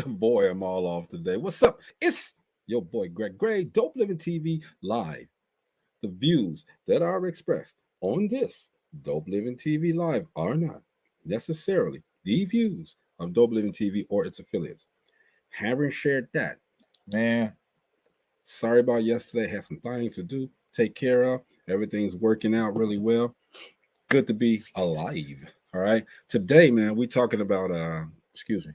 Boy, I'm all off today. What's up? It's your boy Greg Gray, Dope Living TV Live. The views that are expressed on this Dope Living TV Live are not necessarily the views of Dope Living TV or its affiliates. Having shared that, man, sorry about yesterday. Had some things to do, take care of. Everything's working out really well. Good to be alive. All right. Today, man, we talking about excuse me,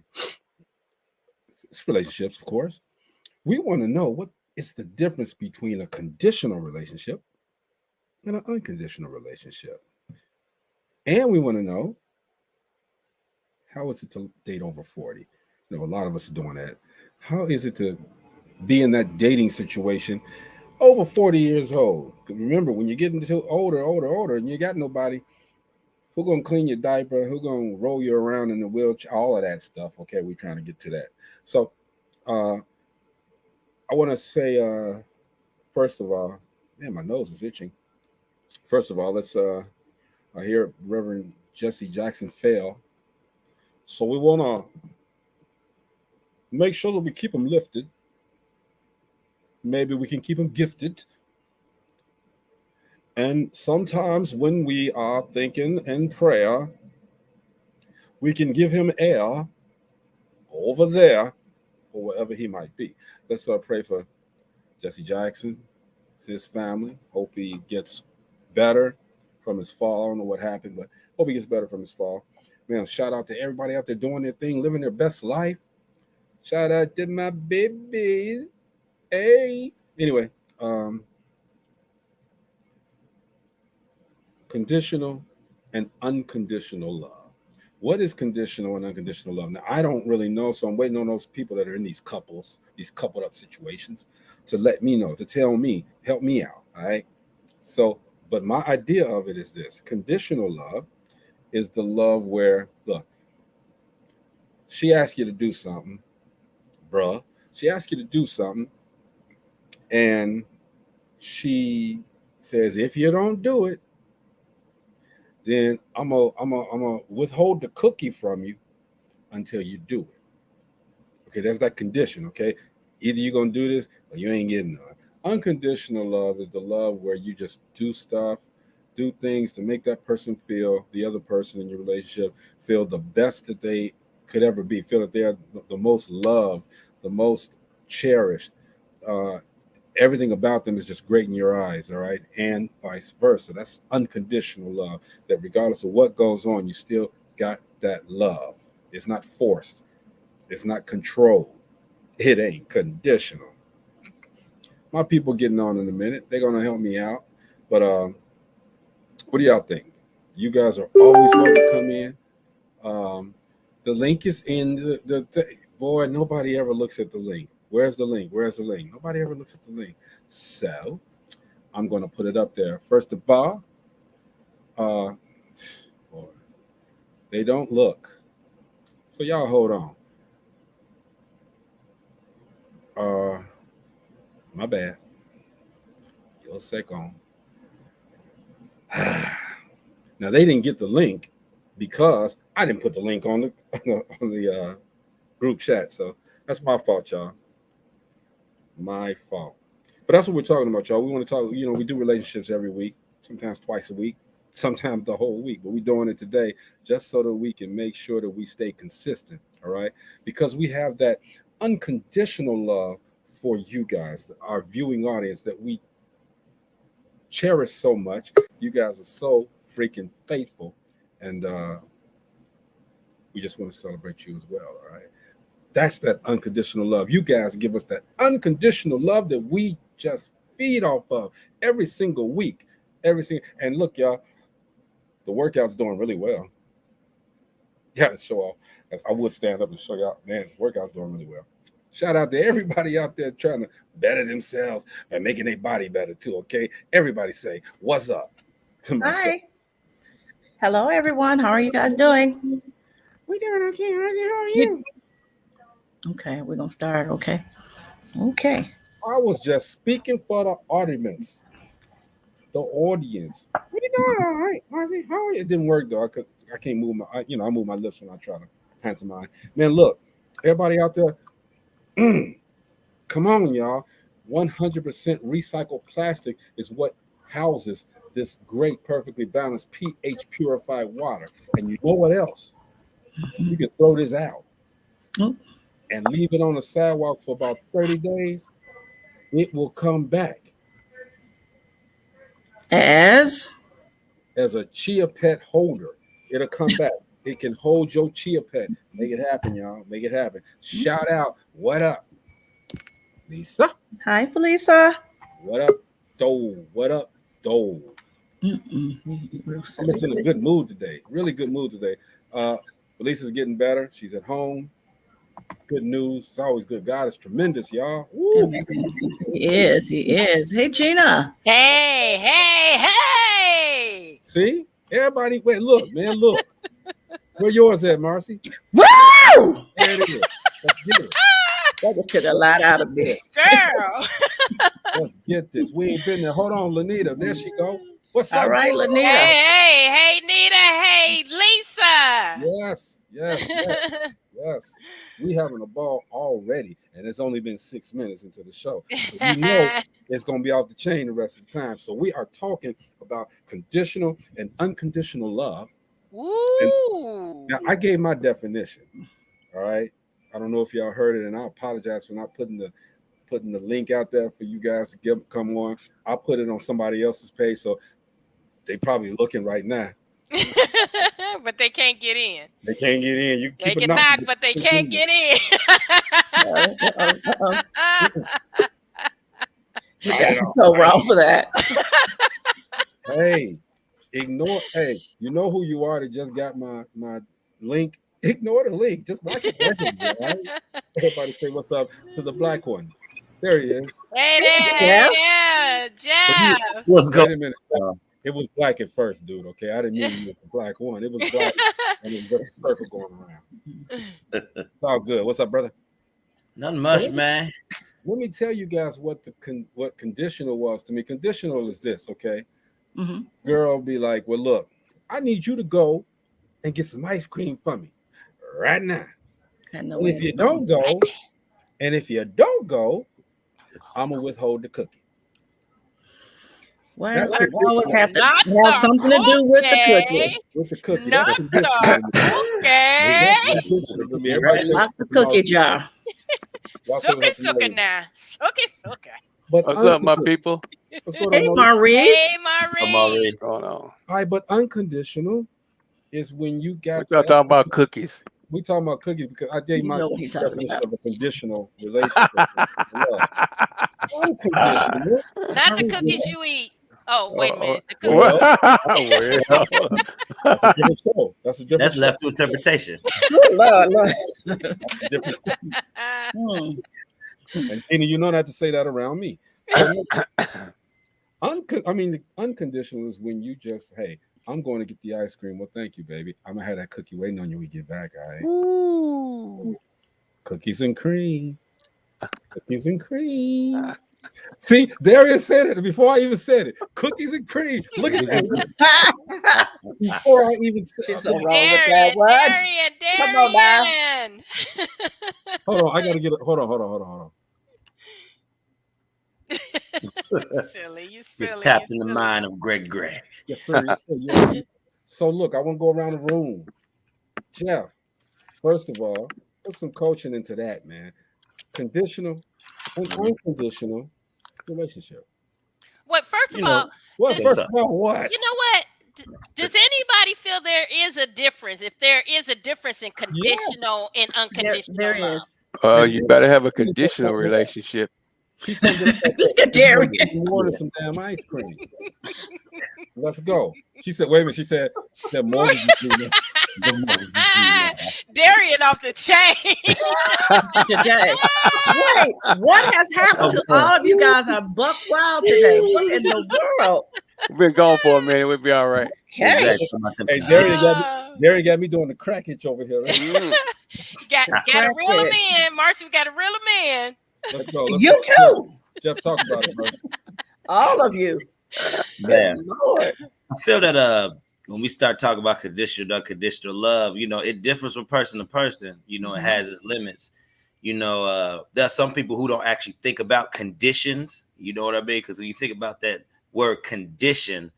it's relationships, of course. We want to know what is the difference between a conditional relationship and an unconditional relationship. And we want to know how is it to date over 40? You know, a lot of us are doing that. How is it to be in that dating situation over 40 years old? 'Cause remember, when you're getting to older, and you got nobody, who gonna clean your diaper? Who gonna roll you around in the wheelchair? All of that stuff. Okay, we're trying to get to that. So uh, I want to say, first of all, man, my nose is itching. First of all, let's I hear Reverend Jesse Jackson fail. So we want to make sure that we keep them lifted. Maybe we can keep them gifted. And sometimes when we are thinking in prayer, we can give him air over there or wherever he might be. Let's pray for Jesse Jackson, his family. Hope he gets better from his fall. I don't know what happened, but hope he gets better from his fall. Man, shout out to everybody out there doing their thing, living their best life. Shout out to my babies. Hey. Anyway, conditional and unconditional love. What is conditional and unconditional love? Now, I don't really know, so I'm waiting on those people that are in these couples, these coupled up situations, to let me know, to tell me, help me out. All right. So, but my idea of it is this: conditional love is the love where, look, she asks you to do something, bruh. She asks you to do something, and she says, if you don't do it, then I'm gonna withhold the cookie from you until you do it. Okay, that's that condition. Okay, either you're gonna do this or you ain't getting none. Unconditional love is the love where you just do stuff, do things to make that person feel, the other person in your relationship, feel the best that they could ever be, feel that they are the most loved, the most cherished. Uh, Everything about them is just great in your eyes, all right, and vice versa. That's unconditional love, that regardless of what goes on, you still got that love. It's not forced, it's not controlled, it ain't conditional. My people getting on in a minute, they're gonna help me out, but what do y'all think? You guys are always welcome to come in. The link is in the thing. Boy, nobody ever looks at the link. Where's the link? Where's the link? Nobody ever looks at the link. So I'm going to put it up there. First of all, uh, boy, they don't look. So y'all hold on. Uh, my bad. You'll second. Now they didn't get the link because I didn't put the link on the group chat. So that's my fault, y'all. My fault. But that's what we're talking about, y'all. We want to talk, we do relationships every week, sometimes twice a week, sometimes the whole week. But we're doing it today just so that we can make sure that we stay consistent, all right? Because we have that unconditional love for you guys, our viewing audience that we cherish so much. You guys are so freaking faithful. And we just want to celebrate you as well, all right? That's that unconditional love. You guys give us that unconditional love that we just feed off of every single week. And look, y'all, the workout's doing really well. Yeah, to show off. I would stand up and show y'all, man, the workout's doing really well. Shout out to everybody out there trying to better themselves and making their body better too. Okay, everybody say what's up. Hi. Hello, everyone. How are you guys doing? We doing okay. How are you? Okay, we're gonna start. Okay. I was just speaking for the audience. The audience. We doing all right, Marcy. How are you? It didn't work though. I can't move my. I move my lips when I try to pantomime. Man, look, Everybody out there, come on, y'all. 100% recycled plastic is what houses this great, perfectly balanced pH purified water. And you know what else? You can throw this out and leave it on the sidewalk for about 30 days. It will come back As a chia pet holder. It'll come back. It can hold your chia pet. Make it happen, y'all. Make it happen. Shout out. What up, Lisa? hi, Felisa. What up, Dole? What up, Dole? Real I'm silly. just in a good mood today. Really good mood today. Lisa's getting better. She's at home. It's good news. It's always good. God is tremendous, y'all. Woo. He is. He is. Hey, Gina. Hey, hey, hey! See? Everybody, wait, look, man, look. Where yours at, Marcy? Woo! There it is. Let's get it. That just took a lot out of this. Girl! Let's get this. We ain't been there. Hold on, Lanita. There she go. What's All up? right, girl? Lanita. Hey, Nita, hey, Lisa! Yes. We having a ball already, and it's only been 6 minutes into the show. So you know it's going to be off the chain the rest of the time. So we are talking about conditional and unconditional love. Woo! Now, I gave my definition, all right? I don't know if y'all heard it, and I apologize for not putting the link out there for you guys to come on. I'll put it on somebody else's page, so they probably looking right now. But they can't get in. They can't get in. You They keep can knock, but they can't get in. You guys are so wrong for that. Hey, ignore. Hey, you know who you are that just got my link. Ignore the link. Just watch it. Right? Everybody say what's up to the black one. There he is. Hey there, yeah, Jeff. What's Wait a going minute. on? It was black at first, dude. Okay, I didn't mean you was the black one. It was black, and it was just a circle going around. It's all good. What's up, brother? Nothing much, man. Let me tell you guys what what conditional was to me. Conditional is this, okay? Mm-hmm. Girl be like, well, look, I need you to go and get some ice cream for me right now. And if you don't go, I'm gonna withhold the cookie. Why That's does it the always have to Not have something to do with the cookie? With the cookie. Not That's conditional. Okay. That's conditional to me. Everybody say Lock the cookie jar. Suka now. Suka. But What's up, my people? What's going Hey, on, Maurice. Hey, Marie. What's going on? All right, but unconditional is when you got. What y'all talking about cookies? We talking about cookies because I gave You my know what he's talking definition about. of a conditional relationship. Unconditional. Not the cookies you eat. Oh, wait a minute. The cookies. Well, Well, that's a different show. That's a different That's show. left to interpretation. Lord. That's a different. Hmm. And Tina, you know not to say that around me. So, the unconditional is when you just, hey, I'm going to get the ice cream. Well, thank you, baby. I'm gonna have that cookie waiting on you when we get back. All right. Ooh. Cookies and cream. Cookies and cream. See, Darian said it before I even said it. Cookies and cream. Look at that. Before I even said She's it. so wrong with that one. Darian. Come on now. Hold on, I gotta get it. Hold on. Silly, you silly. It's tapped in you the silly. mind of Greg Gray. Yes, sir. Yeah. So look, I want to go around the room. Jeff, first of all, put some coaching into that, man. Conditional and unconditional relationship. What? First of You know, all, Well, Does- first of all, what? you know what? Does anybody feel there is a difference? If there is a difference in conditional and unconditional There love? is. you better have a conditional relationship. She said Look at Darian. more than some damn ice cream. Let's go. She said, wait a minute. She said more than you do. Darian off the chain. Today. Wait, what has happened to all of you guys are buck wild today? What in the world? We've been gone for a minute. We'll be all right. Okay. Hey, Darian got me doing the crack itch over here. Right? Got to reel him in. Marcy, we got to reel him in. Let's go. You too. Jeff, talk about it, bro. All of you. Man, Lord. I feel that when we start talking about conditional, unconditional love, you know, it differs from person to person. You know, it has its limits. You know, there are some people who don't actually think about conditions. You know what I mean? Because when you think about that word condition,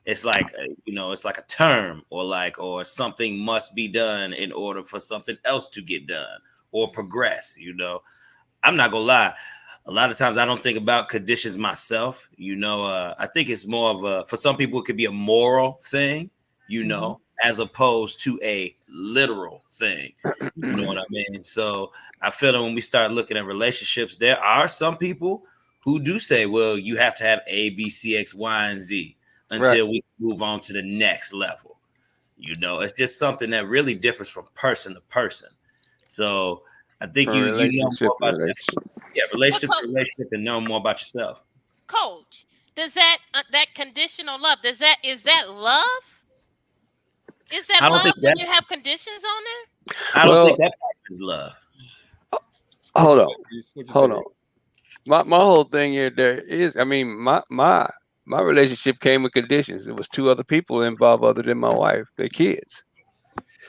it's like, you know, it's like a term or something must be done in order for something else to get done or progress. You know, I'm not gonna lie. A lot of times I don't think about conditions myself. You know, I think it's more of for some people, it could be a moral thing, you know, as opposed to a literal thing. You know what I mean? So I feel that when we start looking at relationships, there are some people who do say, well, you have to have A, B, C, X, Y, and Z until we move on to the next level. You know, it's just something that really differs from person to person. So I think you know more about relationship to relationship and know more about yourself. Coach, does that conditional love, is that love? Is that love when you have conditions on there? I don't think that is love. Hold on. My whole thing here there is, I mean, my relationship came with conditions. There was 2 other people involved other than my wife, their kids.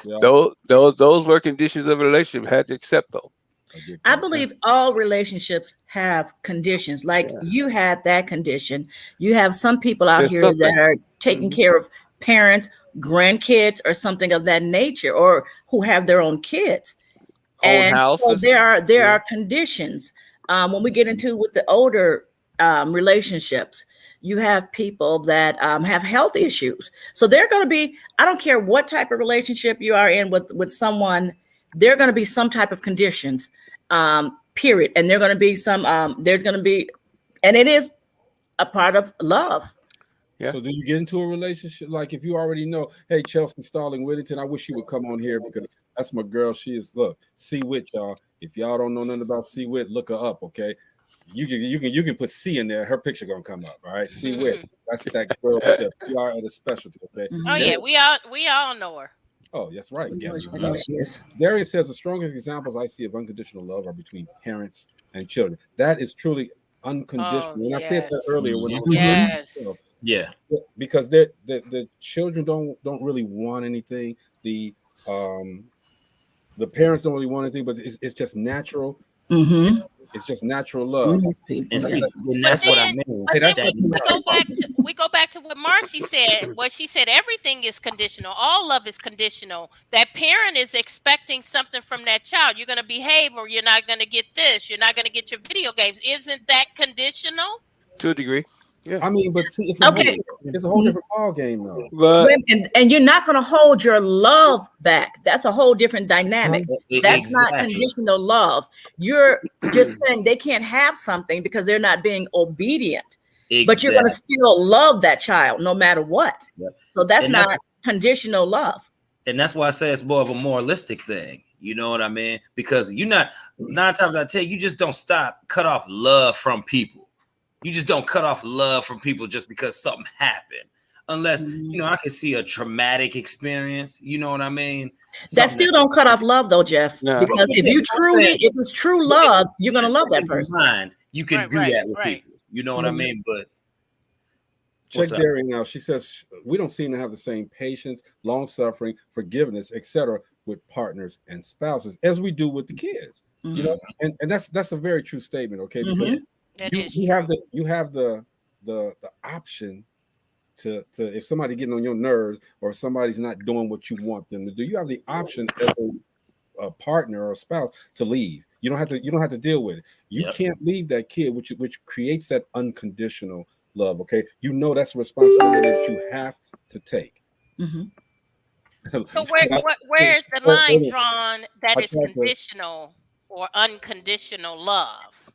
Yeah. Those were conditions of a relationship. Had to accept those. I believe all relationships have conditions. Like you had that condition. You have some people out here that are taking care of parents, grandkids, or something of that nature, or who have their own kids. And so there are conditions. When we get into with the older relationships, you have people that have health issues. So they're going to be, I don't care what type of relationship you are in with someone, there are going to be some type of conditions, period. And they're going to be there's going to be, and it is a part of love. Yeah. So do you get into a relationship? Like if you already know, hey, Chelsea Starling Whittington, I wish you would come on here because that's my girl. She is, look, C-Wit, y'all. If y'all don't know nothing about C-Wit, look her up, okay? You can put C in there. Her picture gonna come up, all right? C-Wit. That's that girl with the PR and the specialty, okay? Oh yeah, we all know her. Oh, that's right. Darian says the strongest examples I see of unconditional love are between parents and children. That is truly unconditional. And I said that earlier when because the children don't really want anything. The parents don't really want anything, but it's just natural. It's just natural love. And that's what I mean. We go back to what Marcy said. What she said, everything is conditional. All love is conditional. That parent is expecting something from that child. You're going to behave or you're not going to get this. You're not going to get your video games. Isn't that conditional? To a degree. Yeah. I mean, but see, it's a whole different ball game, though. But, and you're not going to hold your love back. That's a whole different dynamic. That's not conditional love. You're just saying they can't have something because they're not being obedient. But you're going to still love that child no matter what. So that's not conditional love. And that's why I say it's more of a moralistic thing. You know what I mean? Because you're not, 9 times out of 10, you just don't cut off love from people. You just don't cut off love from people just because something happened. Unless, you know, I can see a traumatic experience. You know what I mean? That still don't cut off love though, Jeff. No. Because if it's true love, you're going to love that person. You can do that with people. You know what I mean? But check Darian now. She says, we don't seem to have the same patience, long suffering, forgiveness, etc. with partners and spouses as we do with the kids. You know, and that's a very true statement, okay? Because you have the option to if somebody getting on your nerves or if somebody's not doing what you want them to do, you have the option as a partner or a spouse to leave. You don't have to deal with it. You can't leave that kid, which creates that unconditional love. Okay, you know that's a responsibility that you have to take. So where's the line drawn that is conditional or unconditional love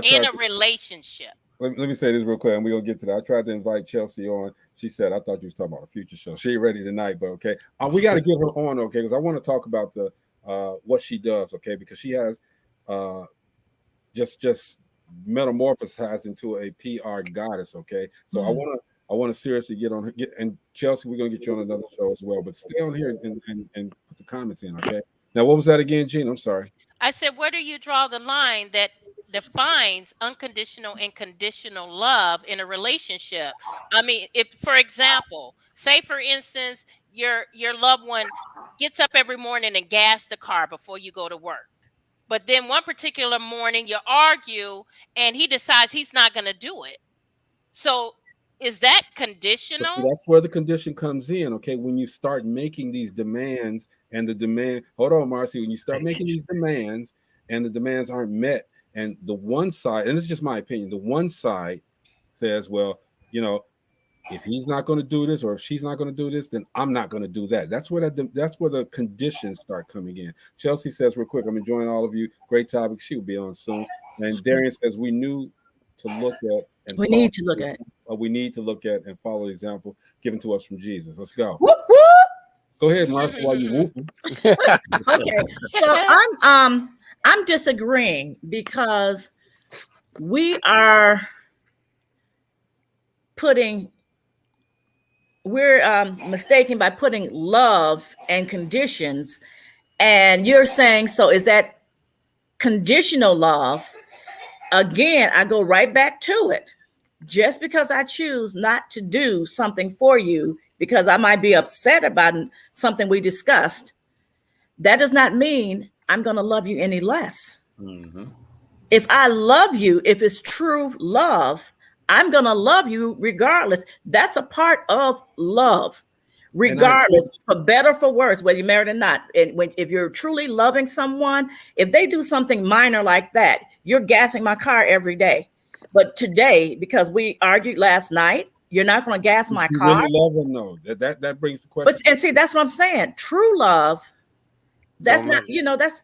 in a relationship? Let me say this real quick, and we're gonna get to that. I tried to invite Chelsea on. She said, "I thought you was talking about a future show. She ain't ready tonight, but okay, we got to get her on, okay? Because I want to talk about the what she does, okay? Because she has just metamorphosized into a PR goddess, okay? So I want to seriously get on her. And Chelsea, we're gonna get you on another show as well. But stay on here and put the comments in, okay? Now, what was that again, Gene? I'm sorry. I said, where do you draw the line that defines unconditional and conditional love in a relationship. I mean, if, for example, say for instance, your loved one gets up every morning and gas the car before you go to work. But then one particular morning you argue and he decides he's not going to do it. So is that conditional? See, that's where the condition comes in, okay? When you start making these demands and the demand, hold on, Marcy, when you start making these demands and the demands aren't met, and the one side, and this is just my opinion, the one side says, well, you know, if he's not going to do this or if she's not going to do this, then I'm not going to do that. That's where the conditions start coming in. Chelsea says real quick, I'm enjoying all of you. Great topic. She'll be on soon. And Darian says we need to look at and need to look and follow the example given to us from Jesus. Let's go. Whoop, whoop. Go ahead, Marcy, while you whooping. Okay. So I'm disagreeing because we're mistaken by putting love and conditions, and you're saying, so is that conditional love? Again, I go right back to it. Just because I choose not to do something for you because I might be upset about something we discussed, that does not mean I'm going to love you any less. Mm-hmm. If I love you, if it's true love, I'm going to love you regardless. That's a part of love, regardless, for better, for worse, whether you're married or not. And if you're truly loving someone, if they do something minor like that, you're gassing my car every day. But today, because we argued last night, you're not going to gas my car. Really love them, no. That brings the question. And see, that's what I'm saying. True love, that's not, that's.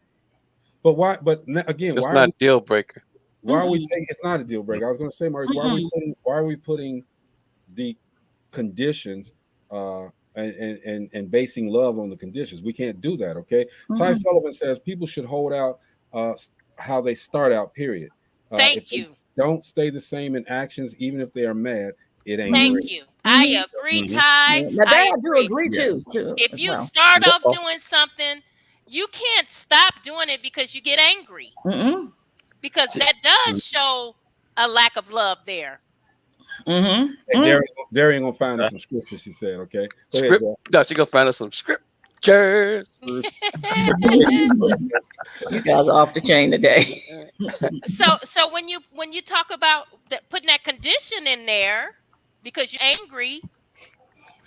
But why? But again, it's not a deal breaker. Why are we taking? It's not a deal breaker. I was going to say, Maurice, why are we putting the conditions and basing love on the conditions? We can't do that. Okay. Ty Sullivan says people should hold out how they start out. Period. Thank you. Don't stay the same in actions, even if they are mad. It ain't. Thank great. you. I agree, Ty. Now that I do agree too. If you start off doing something, you can't stop doing it because you get angry. Because that does show a lack of love there. Hey, Darian gonna find us some scriptures. She said, "Okay, no, she gonna find us some scriptures." You guys are off the chain today. So when you talk about putting that condition in there because you're angry,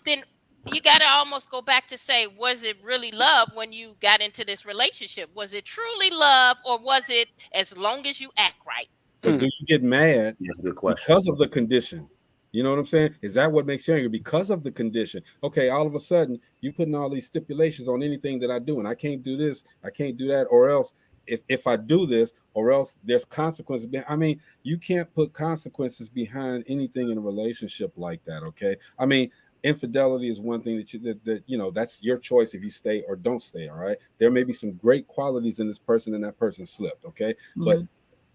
then you got to almost go back to say, was it really love when you got into this relationship? Was it truly love, or was it as long as you act right? But do you get mad because of the condition? You know what I'm saying? Is that what makes you angry? Because of the condition. Okay, all of a sudden, you putting all these stipulations on anything that I do, and I can't do this, I can't do that, or else if I do this, or else there's consequences. I mean, you can't put consequences behind anything in a relationship like that, okay? I mean, infidelity is one thing that that's your choice if you stay or don't stay, all right? There may be some great qualities in this person and that person slipped, okay? But,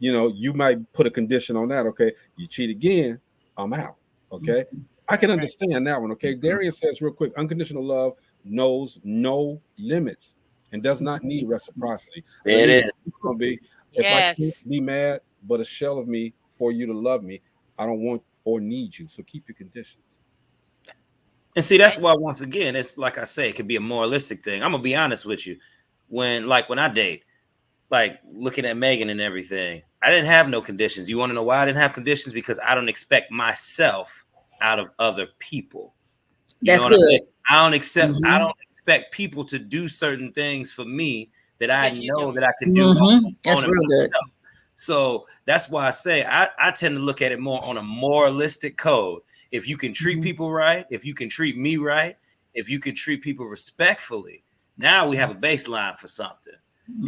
you might put a condition on that, okay? You cheat again, I'm out, okay? I can understand that one, okay? Darian says real quick, unconditional love knows no limits and does not need reciprocity. It is. If I can't be mad, but a shell of me for you to love me, I don't want or need you. So keep your conditions. And see, that's why, once again, it's like I say, it could be a moralistic thing. I'm gonna be honest with you. When I date, like looking at Megan and everything, I didn't have no conditions. You want to know why I didn't have conditions? Because I don't expect myself out of other people. That's good. I don't expect people to do certain things for me that I know that I can do. That's real good. So that's why I say I tend to look at it more on a moralistic code. If you can treat people right, if you can treat me right, if you can treat people respectfully, now we have a baseline for something.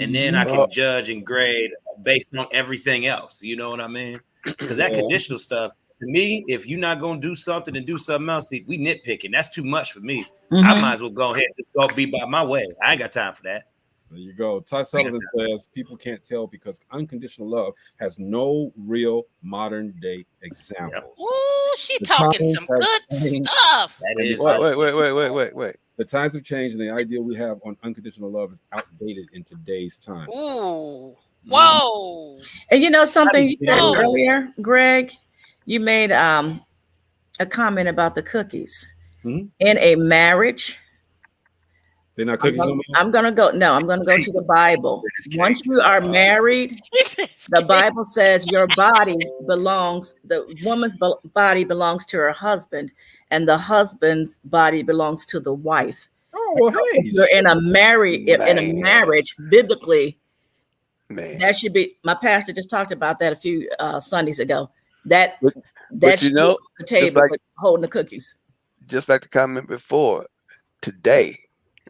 And then I can judge and grade based on everything else. You know what I mean? Because that conditional stuff, to me, if you're not going to do something and do something else, see, we nitpicking. That's too much for me. I might as well go ahead and go be by my way. I ain't got time for that. There you go. Ty Sullivan says people can't tell because unconditional love has no real modern day examples. Ooh, she talking some good stuff. Wait. The times have changed, and the idea we have on unconditional love is outdated in today's time. Ooh. Whoa. And you know something you said Whoa. earlier, Greg? You made a comment about the cookies. Mhm. In a marriage, They're not cookies no more? I'm gonna go to the Bible. Once you are married, the Bible says your body belongs, the woman's body belongs to her husband, and the husband's body belongs to the wife. Oh, well, So hey. if you're in a marriage, biblically, that should be. My pastor just talked about that a few Sundays ago. That should be the table, like, holding the cookies. Just like the comment before, today,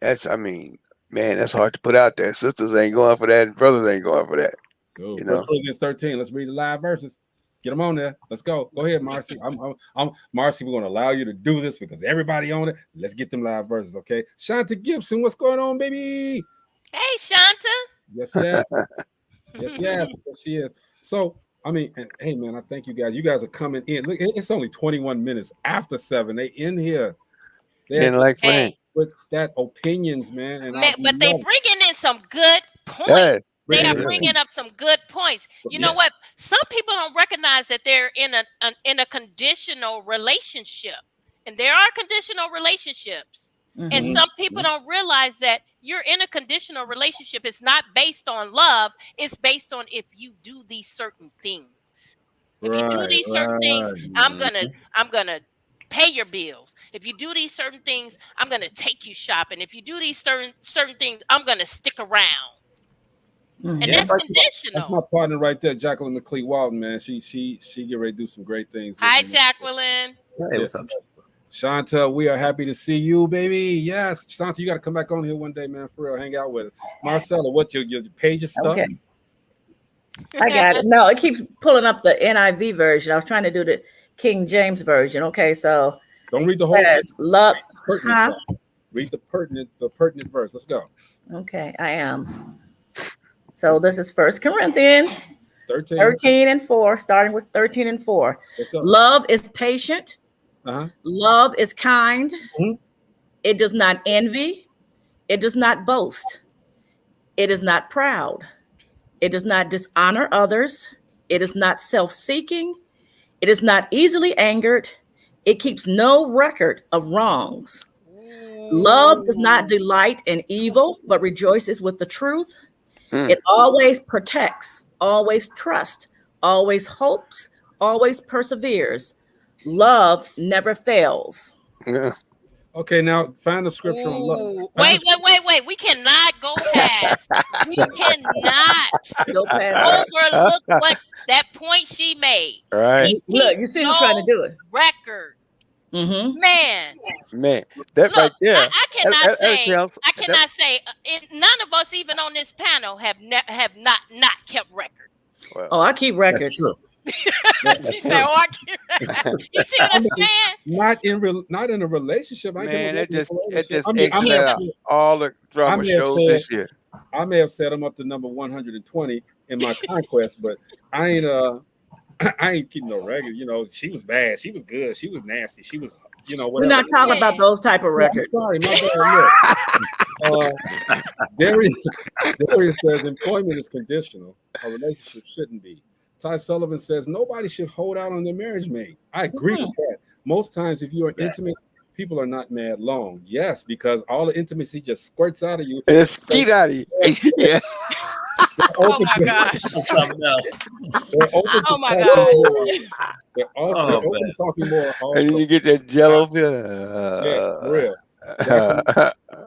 that's hard to put out there. Sisters ain't going for that, and brothers ain't going for that. Cool. 1 Corinthians 13. Let's read the live verses. Get them on there. Let's go. Go ahead, Marcy. I'm Marcy. We're going to allow you to do this because everybody on it. Let's get them live verses, okay? Shanta Gibson, what's going on, baby? Hey, Shanta. Yes, yes. Yes, she is. So, I mean, and hey, man, I thank you guys. You guys are coming in. Look, it's only 21 minutes after 7. They in here. They're like friends. With that opinions, man. But they bringing in some good points. They are bringing up some good points. You know what? Some people don't recognize that they're in a conditional relationship, and there are conditional relationships. Mm-hmm. And some people don't realize that you're in a conditional relationship. It's not based on love. It's based on if you do these certain things. If you do these certain things, I'm gonna pay your bills. If you do these certain things, I'm gonna take you shopping. If you do these certain things, I'm gonna stick around. Mm-hmm. And that's conditional. That's my partner right there, Jacqueline McClee Walton, man. She get ready to do some great things. Hi, Jacqueline. Hey, what's up? Shanta, we are happy to see you, baby. Yes, Shanta, you got to come back on here one day, man. For real, hang out with us. Marcella, what your page is stuck? Okay. I got it. No, it keeps pulling up the NIV version. I was trying to do the King James version. Okay, so don't read the whole. Love. Read the pertinent verse. Let's go. Okay, I am. So this is 1 Corinthians 13 and 4, starting with 13 and 4. Let's go. Love is patient. Love is kind. Mm-hmm. It does not envy. It does not boast. It is not proud. It does not dishonor others. It is not self-seeking. It is not easily angered. It keeps no record of wrongs. Love does not delight in evil, but rejoices with the truth. It always protects, always trusts, always hopes, always perseveres. Love never fails. Yeah. Okay, now find the scripture on love. Wait. We cannot go past. We cannot overlook what that point she made. Right. Look, you see him trying to do it. Record. Mm-hmm. Man, that look, right there. I cannot say. None of us, even on this panel, have not kept record. Well, I keep records. She said, "Oh, I keep records." You see what I'm saying? Not in a relationship. Man, it just all the drama shows this year. I may have set them up to number 120 in my conquest, but I ain't keeping no record. You know, she was bad. She was good. She was nasty. She was, whatever. We're not talking about those type of records. Sorry, my bad. Darius says employment is conditional. A relationship shouldn't be. Ty Sullivan says nobody should hold out on their marriage mate. I agree with that. Most times, if you are intimate, people are not mad long. Yes, because all the intimacy just squirts out of you. It's skeet out of you. Yeah. Oh my gosh. Something else. Oh my gosh. They're open to talking more. Also. And you get that jello feeling. Yeah, for real.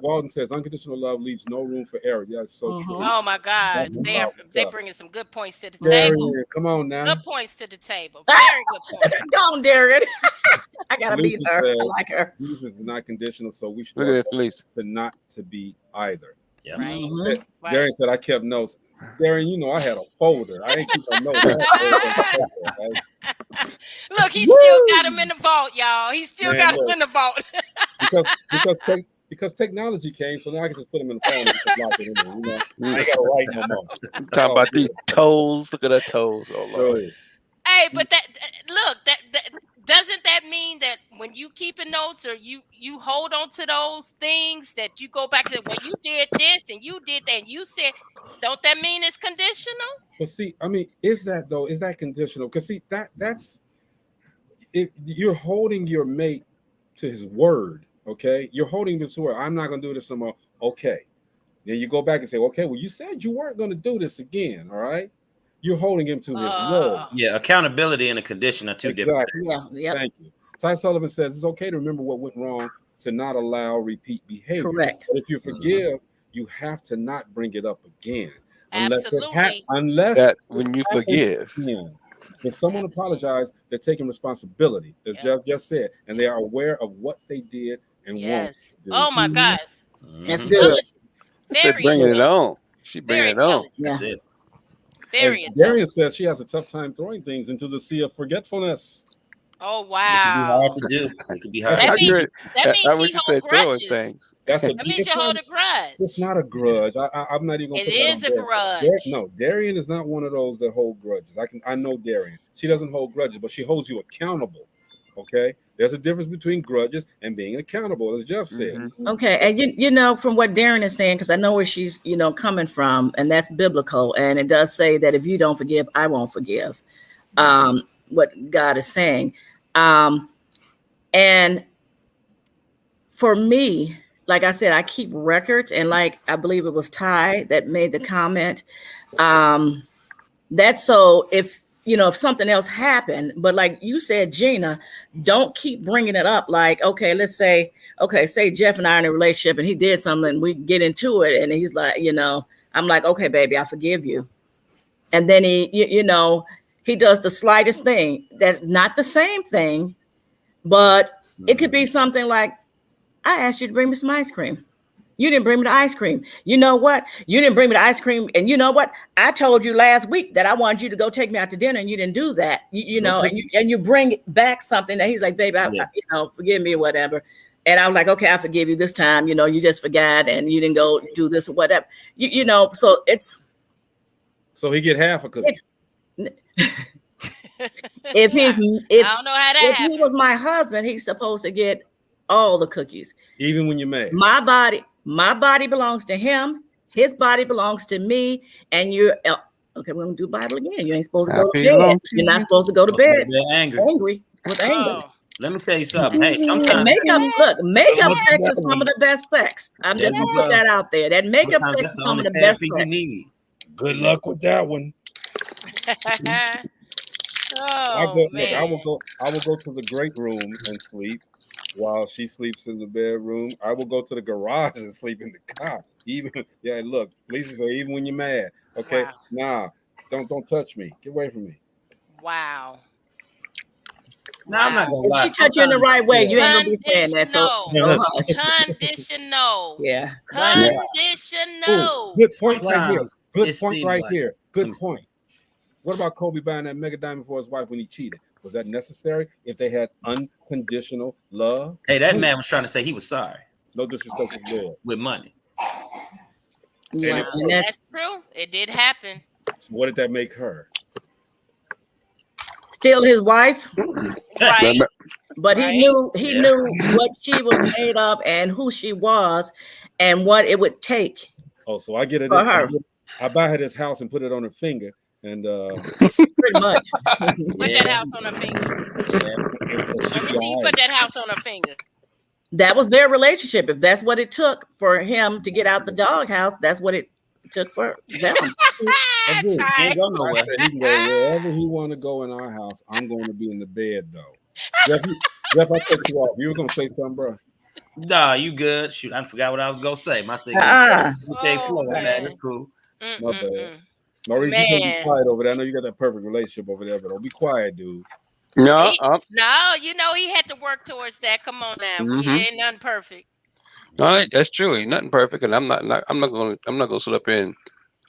Walden says unconditional love leaves no room for error. Yeah, it's so true. Oh my gosh, they bringing some good points to the table. Come on now. Good points to the table. Very good points. Go on, Darren. I gotta meet her. I like her. Jesus is not conditional, so we should look at that, to not to be either. Yeah. Right. Mm-hmm. Darren said I kept notes. Darren, I had a folder. I ain't keep no notes. Look, he still got him in the vault, y'all. He still got him in the vault. because technology came, so now I can just put them in the phone and just lock it in there. I ain't gotta write no more. I'm talking about these toes. Look at her toes. Oh Lord. Hey, but doesn't that mean that when you keeping notes or you hold on to those things that you go back to, well, you did this and you did that and you said, don't that mean it's conditional? But see, I mean, is that conditional? Because see, that's it. You're holding your mate to his word. Okay, you're holding him to his word. I'm not gonna do this no more. Okay, then you go back and say, okay, well, you said you weren't gonna do this again. All right, you're holding him to his word. Yeah, accountability and a condition are two different things. Yeah. Thank you. Ty Sullivan says it's okay to remember what went wrong, to not allow repeat behavior. Correct. But if you forgive, you have to not bring it up again. Absolutely. Unless that when you forgive. If someone apologized, they're taking responsibility, as Jeff just said, and they are aware of what they did and Yes. won't do. Oh my gosh. That's good. Very bringing it on. She bringing it on. That's it. Very intelligent. Darian says she has a tough time throwing things into the sea of forgetfulness. Oh It can be wow. hard to do. It can be hard. That to do. means she holds grudges. Things. That means you hold a grudge. It's not a grudge. I'm not even. It is a grudge. No, Darian is not one of those that hold grudges. I know Darian. She doesn't hold grudges, but she holds you accountable. Okay, there's a difference between grudges and being accountable, as Jeff said. Mm-hmm. Okay, and you know from what Darren is saying, because I know where she's coming from, and that's biblical, and it does say that if you don't forgive, I won't forgive. What God is saying, and for me, like I said, I keep records, and like I believe it was Ty that made the comment. That's so if something else happened, but like you said, Gina, don't keep bringing it up. Like, okay, let's say, say Jeff and I are in a relationship and he did something and we get into it and he's like, I'm like, okay, baby, I forgive you. And then he does the slightest thing that's not the same thing, but it could be something like, I asked you to bring me some ice cream. You didn't bring me the ice cream. You know what? You didn't bring me the ice cream. And you know what? I told you last week that I wanted you to go take me out to dinner and you didn't do that. And you bring back something that he's like, baby, I forgive me or whatever. And I was like, okay, I forgive you this time. You just forgot and you didn't go do this or whatever. So it's. So he get half a cookie. If I don't know how that if happened. he was my husband, he's supposed to get all the cookies. Even when you're mad. My body belongs to him. His body belongs to me. And you're okay. We're gonna do Bible again. You ain't supposed to go to bed. You're not supposed to go to bed angry with anger. Let me tell you something. Hey, sometimes makeup sex is some of the best sex. I'm just gonna put that out there. That makeup sex is some of the best sex. Good luck with that one. I will go to the great room and sleep while she sleeps in the bedroom. I will go to the garage and sleep in the car. Look, Lisa said, even when you're mad. Okay. Wow. Nah, don't touch me. Get away from me. Wow. No, I'm not gonna lie. If she touch you in the right way, you ain't gonna be saying that. So conditional. Yeah. Conditional. Good point right here. Good point right here. Good point. What about Kobe buying that mega diamond for his wife when he cheated? Was that necessary if they had unconditional love? Hey, that man was trying to say he was sorry. No disrespect to the Lord. With money. Yeah, and that's true. It did happen. So what did that make her? Still his wife. Right. But he knew what she was made of and who she was and what it would take. Oh, so I get it. For her. I buy her this house and put it on her finger. And pretty much. Put that house on her finger. Let me see you put that house on her finger. That was their relationship. If that's what it took for him to get out the doghouse, that's what it took for them. He can go wherever he want to go in our house. I'm going to be in the bed though. Jeff, I cut you off. You were going to say something, bro? Nah, you good. Shoot, I forgot what I was going to say. My thing. That's cool. My bad. Maurice, you can't be quiet over there. I know you got that perfect relationship over there, but don't be quiet, dude. No, he had to work towards that. Come on now, he ain't nothing perfect. No, that's true. Ain't nothing perfect, and I'm not gonna sit up here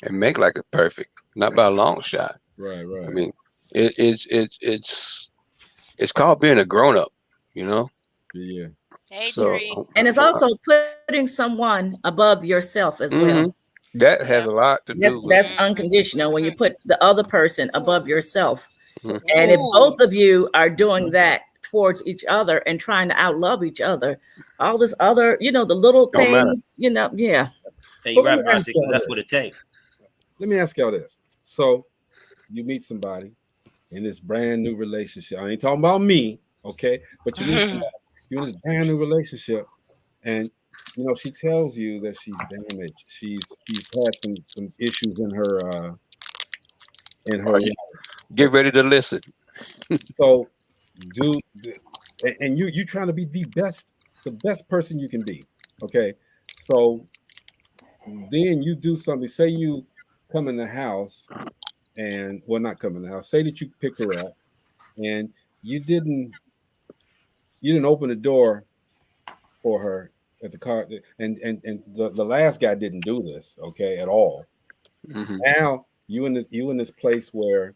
and make like it's perfect. Not by a long shot. Right. I mean, it's called being a grown up, Yeah. Hey, and it's also putting someone above yourself as well. That has a lot to do with that's unconditional when you put the other person above yourself. And if both of you are doing that towards each other and trying to outlove each other. All this other, the little Don't matter. things, yeah. Hey, So you're right, Marcy, 'cause that's what it takes. Let me ask y'all this. So you meet somebody in this brand new relationship. I ain't talking about me, okay? But you meet somebody, you're in this brand new relationship, and she tells you that she's damaged. She's had some issues in her life. Get ready to listen. So and you trying to be the best person you can be. Okay. So then you do something. Say you come in the house and not come in the house. Say that you pick her up and you didn't open the door for her at the car, and the last guy didn't do this, okay, at all. Mm-hmm. Now you in this place where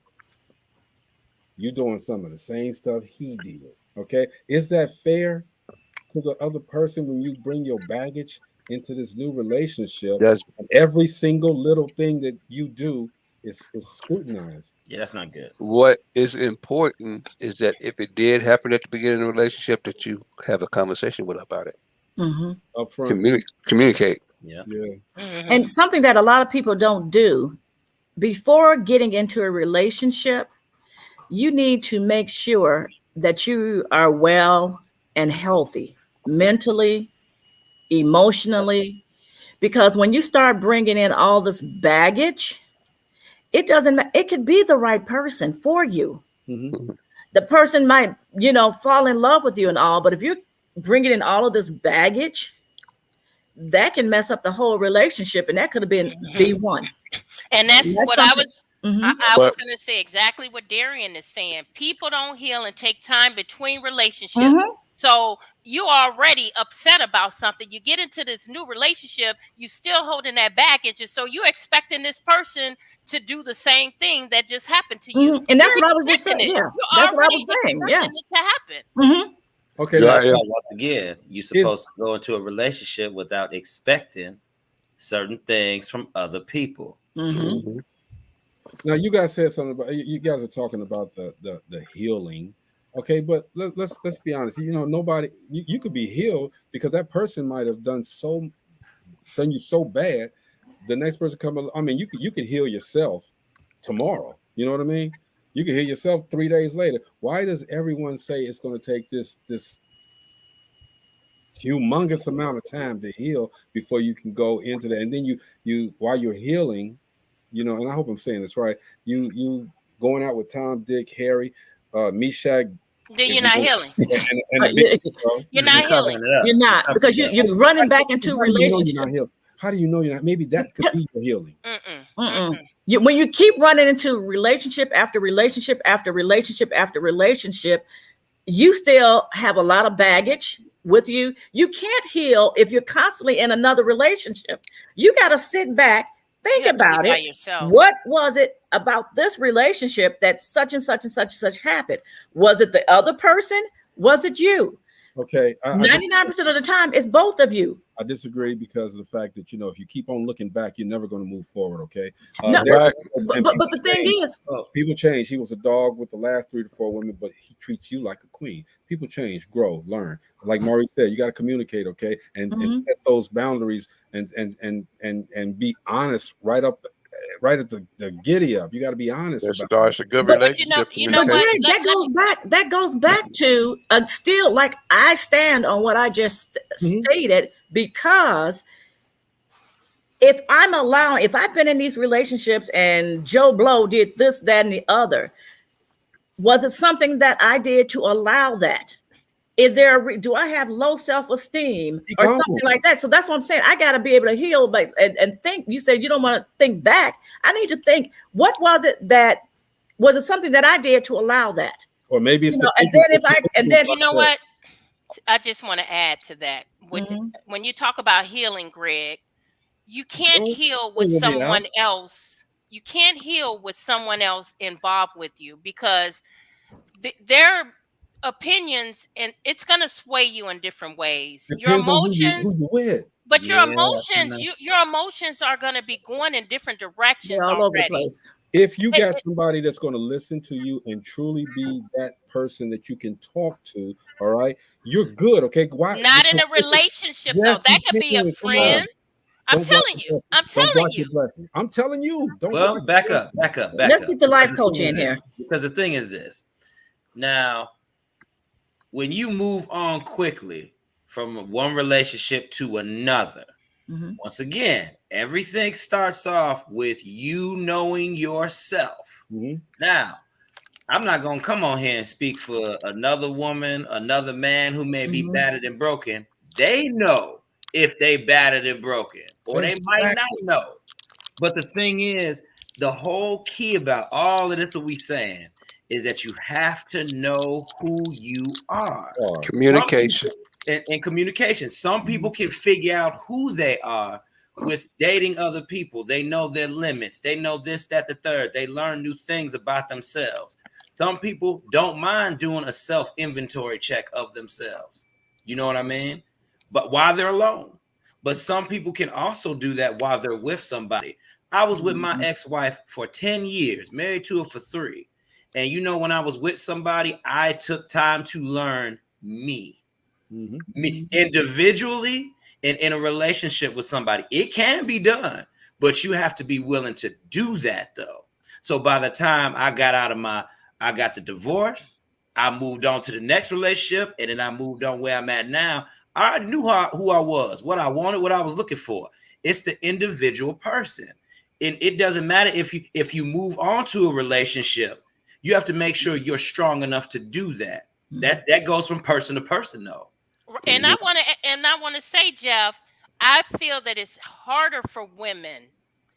you're doing some of the same stuff he did. Okay, is that fair to the other person when you bring your baggage into this new relationship? Every single little thing that you do is scrutinized. Yeah, that's not good. What is important is that if it did happen at the beginning of the relationship, that you have a conversation with her about it. Mm-hmm. Up front. Communicate. Yeah. Mm-hmm. And something that a lot of people don't do before getting into a relationship, you need to make sure that you are well and healthy mentally, emotionally, because when you start bringing in all this baggage, it could be the right person for you. Mm-hmm. The person might, fall in love with you and all, but if you're bringing in all of this baggage, that can mess up the whole relationship, and that could have been the one. And that's what something. I was. Mm-hmm. I was going to say exactly what Darian is saying. People don't heal and take time between relationships. Mm-hmm. So you already upset about something. You get into this new relationship, you still holding that baggage, and so you expecting this person to do the same thing that just happened to you. Mm-hmm. And that's what I was just saying. Yeah, that's what I was saying. Yeah, it to happen. Mm-hmm. Okay, that's why once again you're supposed to go into a relationship without expecting certain things from other people. Mm-hmm. Mm-hmm. Now you guys said something about, you guys are talking about the healing. Okay, but let's be honest. Nobody, you could be healed because that person might have done you so bad. The next person come along. I mean, you could heal yourself tomorrow. You know what I mean? You could heal yourself 3 days later. Why does everyone say it's going to take this humongous amount of time to heal before you can go into that? And then you while you're healing, and I hope I'm saying this right, you going out with Tom, Dick, Harry, Meshach. Then you're not healing. You're not healing. You're not, because you're running back into relationships. How do you know you're not? Maybe that could be your healing. When you keep running into relationship after relationship after relationship after relationship, you still have a lot of baggage with you. You can't heal if you're constantly in another relationship. You got to sit back, think about it. What was it about this relationship that such and such and such and such happened? Was it the other person? Was it you? Okay. 99% of the time, it's both of you. I disagree because of the fact that, if you keep on looking back, you're never going to move forward. Okay. No, but the thing is, people change. He was a dog with the last 3 to 4 women, but he treats you like a queen. People change, grow, learn. Like Maury said, you got to communicate, okay, and set those boundaries and be honest right at the giddy up. You got to be honest. It's a good relationship. That goes back to still, like, I stand on what I just stated, because if I've been in these relationships and Joe Blow did this, that, and the other, was it something that I did to allow that? Is there do I have low self-esteem or something like that? So that's what I'm saying. I got to be able to heal, and think. You said you don't want to think back. I need to think, what was it something that I did to allow that? Or maybe it's you know what? I just want to add to that. When you talk about healing, Greg, you can't heal with someone else. You can't heal with someone else involved with you, because their opinions, and it's going to sway you in different ways. Your emotions, but your emotions are going to be going in different directions all already. over the place. If you got somebody that's going to listen to you and truly be that person that you can talk to, all right, you're good. Okay, why? Not in a relationship though. Yes, That you could be a can. Come friend. on. I'm Don't block telling your you. blessing. I'm Don't telling block your you. blessing. I'm telling you. Don't Well, block back your up. Back Let's up. get the life Because coach thing in is here. this. Because the thing is this. Now, when you move on quickly from one relationship to another, once again, everything starts off with you knowing yourself. Now, I'm not going to come on here and speak for another woman, another man who may be battered and broken. They know if they battered and broken, or they might not know. But the thing is, the whole key about all of this that we saying is that you have to know who you are. Communication. And communication. Some people can figure out who they are with dating other people. They know their limits. They know this, that, the third. They learn new things about themselves. Some people don't mind doing a self-inventory check of themselves. You know what I mean? But while they're alone. But some people can also do that while they're with somebody. I was with my ex-wife for 10 years, married to her for 3. And you know, when I was with somebody, I took time to learn me. Me individually and in a relationship with somebody. It can be done, but you have to be willing to do that though. So by the time I got the divorce, I moved on to the next relationship, and then I moved on where I'm at now. I already knew who I was, what I wanted, what I was looking for. It's the individual person. And it doesn't matter if you move on to a relationship, you have to make sure you're strong enough to do that. That goes from person to person though. And I want to say, Jeff, I feel that it's harder for women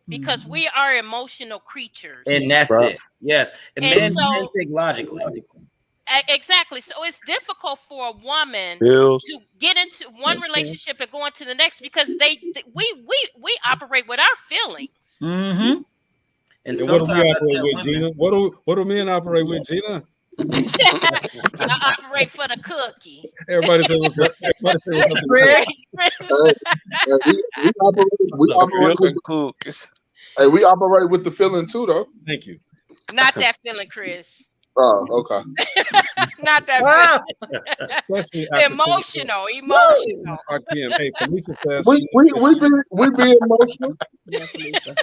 because we are emotional creatures. And that's it. Yes. And men think logically. Exactly. So it's difficult for a woman Bills. to get into one relationship and go into the next because we operate with our feelings. And what do we sometimes operate with, Gina? What do men operate with, Gina? I operate for the cookie. Everybody say what's up. Everybody say what's up. We operate with the feeling too, though. Thank you. Not that feeling, Chris. Oh, okay. Not that feeling. Especially emotional. Hey, Felisa says we be emotional. Yeah, Felisa.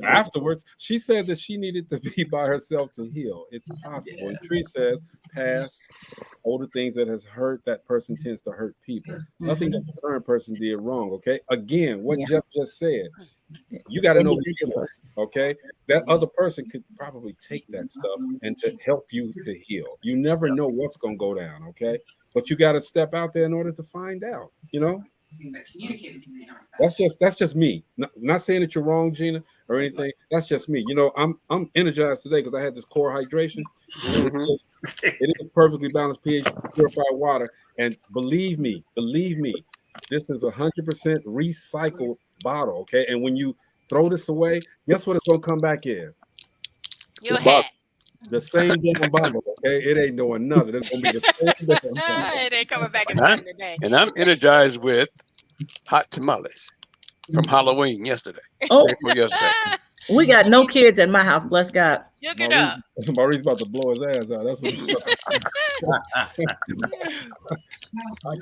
Afterwards, she said that she needed to be by herself to heal. It's possible. And Tree says past older things that has hurt that person tends to hurt people. Nothing that the current person did wrong. Okay. Again, what Jeff just said. You got to know the person, okay? That other person could probably take that stuff and to help you to heal. You never know what's going to go down, okay? But you got to step out there in order to find out, you know? That's just me. Not saying that you're wrong, Gina, or anything. That's just me. You know, I'm energized today because I had this core hydration. It is perfectly balanced pH, purified water, and believe me, this is 100% recycled bottle, okay? And when you throw this away, guess what it's gonna come back as? Your hat. The same damn bottle, okay? It ain't doing nothing. It's gonna be the same damn bottle. It ain't coming back in today. And I'm energized with hot tamales from Halloween yesterday. We got no kids at my house, bless God. Look it up. Maurice about to blow his ass out. That's what he's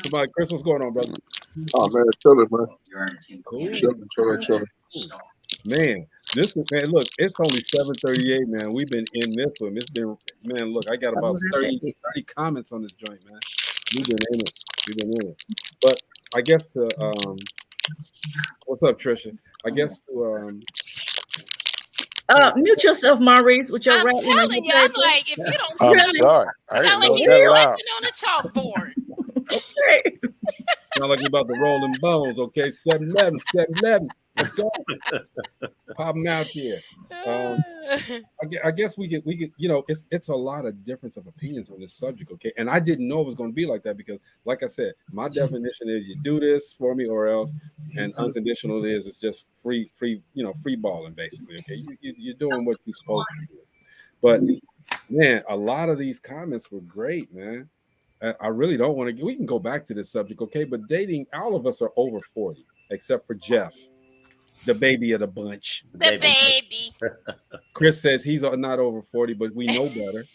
about. Chris, what's going on, brother? Oh man, chilling, man. Chilling. Man, look, it's only 7:38, man. We've been in this one. It's been, man, look, I got about 30 comments on this joint, man. We've been in it. But I guess to what's up, Trisha? I guess to mute yourself, Maurice, with your I'm rattling. telling you, I'm like, if you don't sorry. sound like he's scratching on a chalkboard. Okay. Sound like you're about to roll them bones, okay? 7-11. Let's go. Pop them out here. I guess we could, you know, it's a lot of difference of opinions on this subject, okay? And I didn't know it was going to be like that because, like I said, my definition is you do this for me or else, and unconditional is it's just free balling basically, okay? You're doing what you're supposed to do. But man, a lot of these comments were great, man. I really don't want to. We can go back to this subject, okay? But dating, all of us are over 40, except for Jeff. the baby of the bunch. The baby. Chris says he's not over 40, but we know better.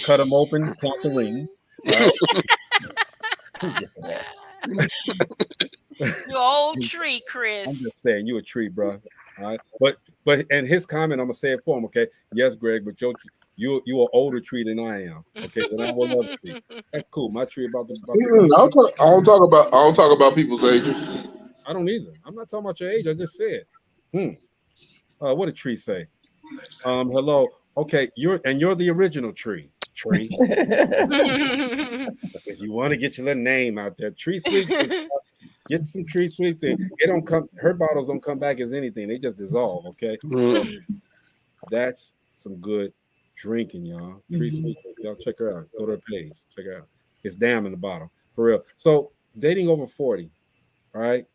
Cut him open, count the ring. Right? You old tree, Chris. I'm just saying, you a tree, bro. All right, but and his comment, I'm gonna say it for him. Okay, yes, Greg, but you an older tree than I am. Okay, but I will love you. That's cool. My tree about the. I don't talk about people's ages. I don't either. I'm not talking about your age. I just said. What did tree say? Hello. Okay, you're the original tree. Tree. Says you want to get your little name out there. Tree sweet. Get some tree sweet thing. They don't come. Her bottles don't come back as anything. They just dissolve. Okay. So that's some good drinking, y'all. Tree sweet. Y'all check her out. Go to her page. Check her out. It's damn in the bottle for real. So dating over 40. All right.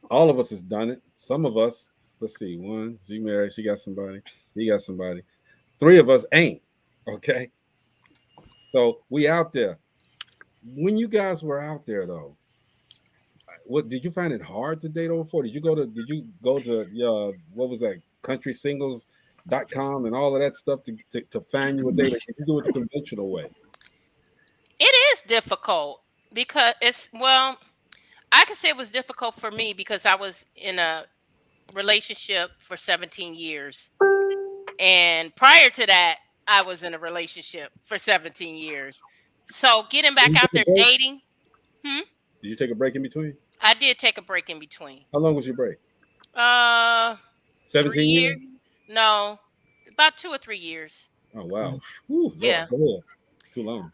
All of us has done it. Some of us. Let's see. One. She married. She got somebody. He got somebody. 3 of us ain't. Okay. So we out there. When you guys were out there though, what did you find it hard to date over 40? Did you go to what was that, countrysingles.com and all of that stuff to find you a date? Or did you do it the conventional way? It is difficult because I can say it was difficult for me because I was in a relationship for 17 years. And prior to that, I was in a relationship for 17 years. So getting back out there dating. Did you take a break in between? I did take a break in between. How long was your break? 17 years? No, about 2 or 3 years. Oh, wow. Whew, yeah. Lord. Too long.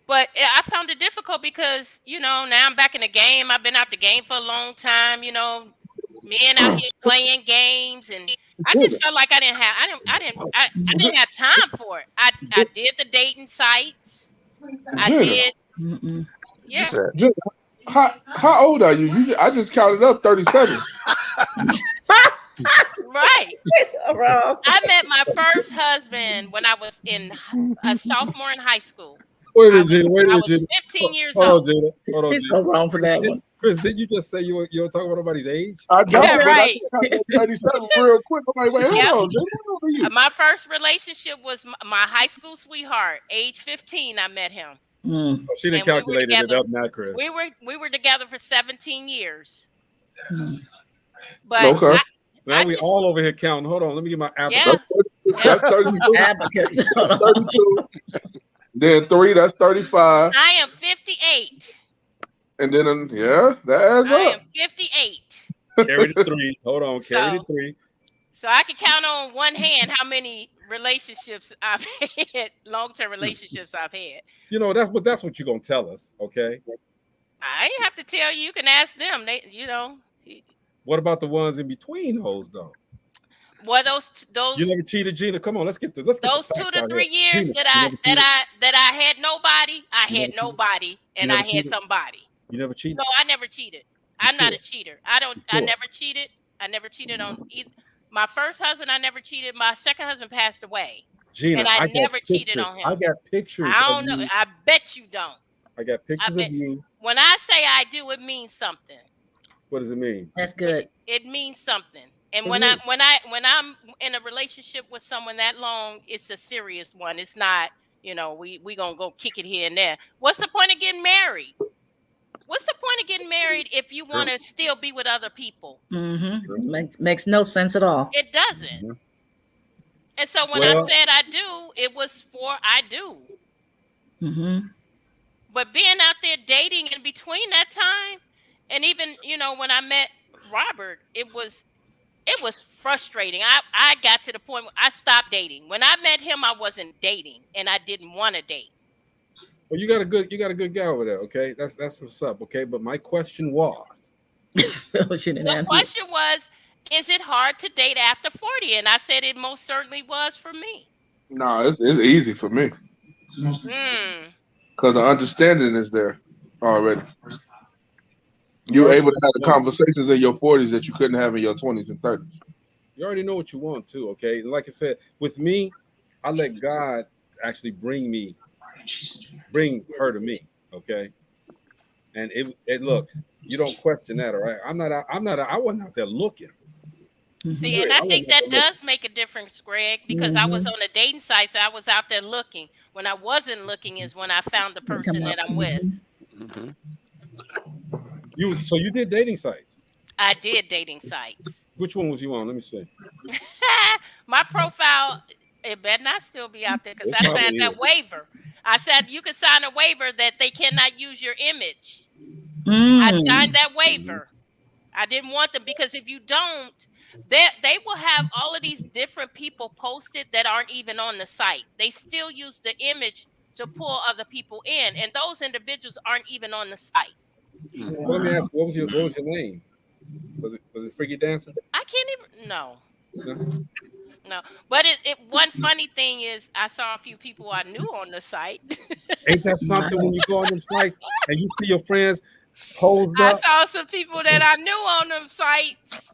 But I found it difficult because, now I'm back in the game. I've been out the game for a long time, men out here playing games, and I just felt like I didn't have time for it. I did the dating sites. I did. Yeah. How old are you? I just counted up 37. Right. I met my first husband when I was a sophomore in high school. Wait a minute, Gina. I was 15 years old. Hold on, He's so wrong for that one. Chris, did you just say you were talking about nobody's age? I don't. Yeah, right. I 37 real quick. I'm like, wait, hold on. My first relationship was my high school sweetheart. Age 15, I met him. Oh, she didn't calculate it up now, Chris. We were together for 17 years. But okay. Now we all over here counting. Hold on, let me get my abacus. Yeah. That's 32. Abacus. 32. Then 3, that's 35. I am 58. And then, that adds up. I am 58. Carry the 3. Hold on, carry the 3. So I can count on one hand how many relationships I've had, long-term relationships I've had. That's what you're gonna tell us, okay? I ain't have to tell you. You can ask them. They, What about the ones in between those though? Well, those you never cheated, Gina. Come on, let's get those 2 to 3 years Gina, that I had nobody. I had nobody, and I had somebody. You never cheated? No, I never cheated. I'm not a cheater. I never cheated. I never cheated on either. My first husband, I never cheated. My second husband passed away. Gina, and I never cheated on him. I got pictures. I don't know. I bet you don't. I got pictures of you. When I say I do, it means something. What does it mean? That's good. It means something. And when I'm in a relationship with someone that long, it's a serious one. It's not, we gonna go kick it here and there. What's the point of getting married? What's the point of getting married if you want to still be with other people? Makes no sense at all. It doesn't. Mm-hmm. And so when I said I do, it was for I do. Mm-hmm. But being out there dating in between that time, and even when I met Robert, it was frustrating. I got to the point where I stopped dating. When I met him, I wasn't dating, and I didn't want to date. Well, you got a good guy over there, okay? That's what's up, okay? But my question was, the question was, is it hard to date after 40? And I said it most certainly was for me. No, it's easy for me. Because the understanding is there already. You're able to have the conversations in your 40s that you couldn't have in your 20s and 30s. You already know what you want too, okay? Like I said, with me, I let God actually bring her to me, okay? And it look, you don't question that, all right? I wasn't out there looking. See, and I think that does make a difference, Greg, because I was on a dating site, so I was out there looking. When I wasn't looking is when I found the person that I'm with. Mm-hmm. So you did dating sites? I did dating sites. Which one was you on? Let me see. My profile, it better not still be out there because It I probably signed that is. waiver. I said you could sign a waiver that they cannot use your image. I signed that waiver. I didn't want them because if you don't, they will have all of these different people posted that aren't even on the site. They still use the image to pull other people in, and those individuals aren't even on the site. Well, let me ask you, what was your name? Was it Freaky Dancing? I can't even no. No? No, but one funny thing is I saw a few people I knew on the site. Ain't that something when you go on them sites and you see your friends posed I up? saw some people that I knew on them sites.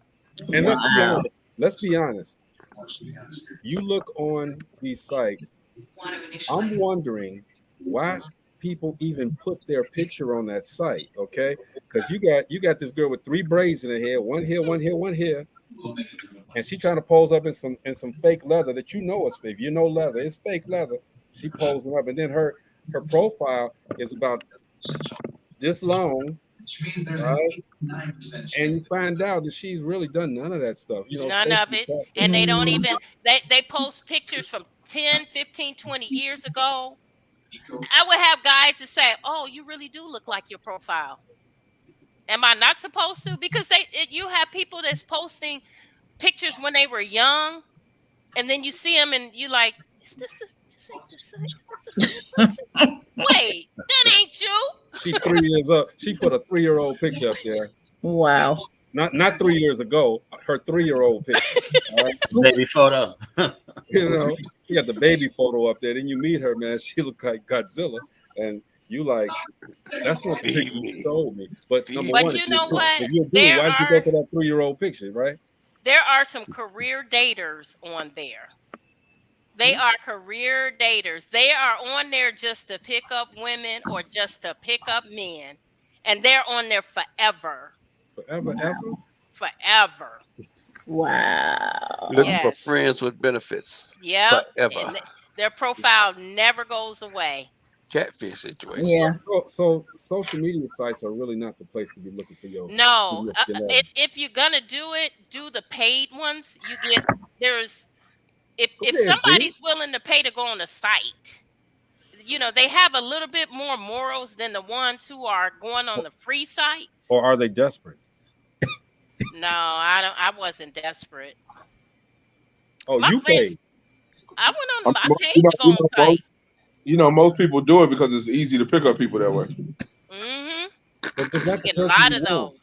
And let's be honest. You look on these sites, I'm wondering why people even put their picture on that site, okay? Because you got this girl with 3 braids in her hair, one here, one here, one here. And she trying to pose up in some fake leather that you know is fake. You know leather, it's fake leather. She posing up, and then her profile is about this long, right? And you find out that she's really done none of that stuff. You know, None of it. And they don't even they post pictures from 10, 15, 20 years ago. I would have guys that say, "Oh, you really do look like your profile." Am I not supposed to? Because you have people that's posting pictures when they were young, and then you see them and you like, is this the same person? Wait, that ain't you. She's 3 years up. She put a 3-year-old picture up there. Wow. Not 3 years ago. Her 3-year-old picture. All right? Baby photo. You know, you got the baby photo up there. Then you meet her, man. She look like Godzilla, and you like, that's not the picture you told me. But number one, you know what? if you're doing, why'd you go to that 3-year-old picture, right? There are some career daters on there. They are career daters. They are on there just to pick up women or just to pick up men. And they're on there forever. Forever, ever? Forever. Wow. Looking for friends with benefits. Yep. Forever. And their profile never goes away. Catfish situation. Yeah. So social media sites are really not the place to be looking for your. No. If you're gonna do it, do the paid ones. You get if somebody's willing to pay to go on a site, you know, they have a little bit more morals than the ones who are going on the free sites. Or are they desperate? No, I wasn't desperate. Oh, you paid. I went on. I paid to go on site. You know, most people do it because it's easy to pick up people that way. Mm-hmm. But is that get a lot of those.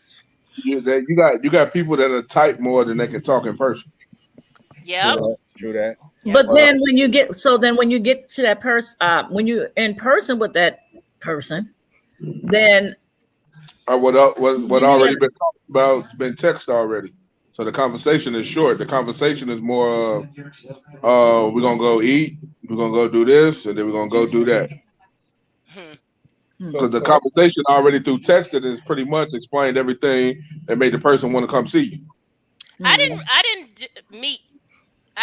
You got people that are type more than they can talk in person. Yep. True that. But then when you get to that person, when you're in person with that person, then what already been talked about, been text already. So the conversation is short. The conversation is more we're gonna go eat, we're gonna go do this, and then we're gonna go do that. Because the conversation already through texting is pretty much explained everything that made the person want to come see you. I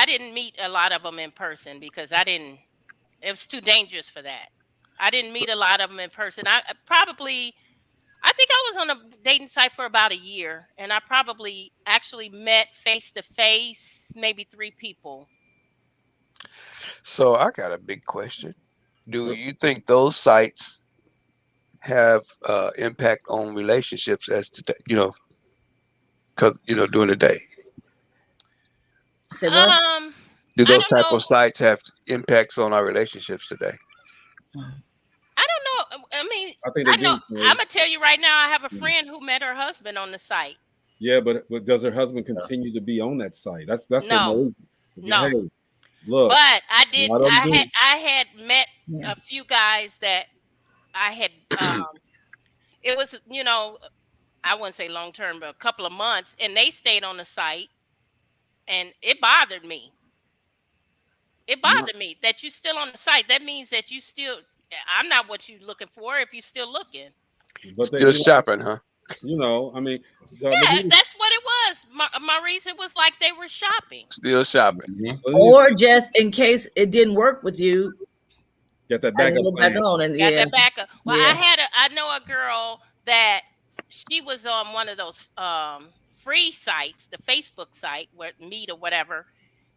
didn't meet a lot of them in person because it was too dangerous for that. I didn't meet a lot of them in person. I think I was on a dating site for about a year, and I probably actually met face to face maybe 3 people. So I got a big question. Do you think those sites have impact on relationships as today? Because during the day. Do those type of sites have impacts on our relationships today? I don't know. I mean, I know. I'm gonna tell you right now. I have a friend who met her husband on the site. Yeah, but does her husband continue to be on that site? That's no. No. Hey, look, but I did. I had met a few guys that I had. It was I wouldn't say long term, but a couple of months, and they stayed on the site, and it bothered me. It bothered me that you're still on the site. That means that you still. I'm not what you're looking for if you're still looking. But they, Still shopping, huh? You know, I mean, yeah, that's what it was. Maurice, it was like they were shopping. Still shopping. Or just in case it didn't work with you, get that backup plan. Got that backup. Well, I know a girl that she was on one of those free sites, the Facebook site, where Meet or whatever,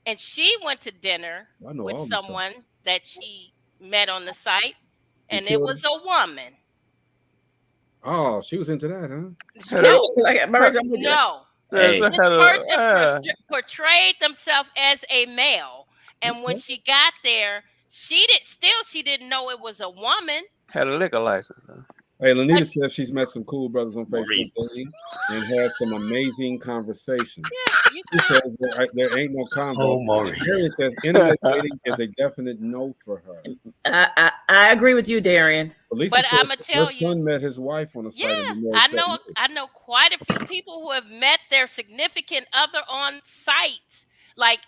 and she went to dinner with someone that she met on the site, and it was a woman. Oh, she was into that, huh? No. Hey. This person portrayed themselves as a male, and when she got there, she didn't know it was a woman. Had a liquor license. Huh? Hey, Lanita says she's met some cool brothers on Facebook and had some amazing conversations. Yeah, she says there ain't no combo. Oh, Maurice. Darian says internet dating is a definite no for her. I agree with you, Darian. But I'm gonna tell you, her son met his wife on a site. Yeah, I know quite a few people who have met their significant other on sites. Like,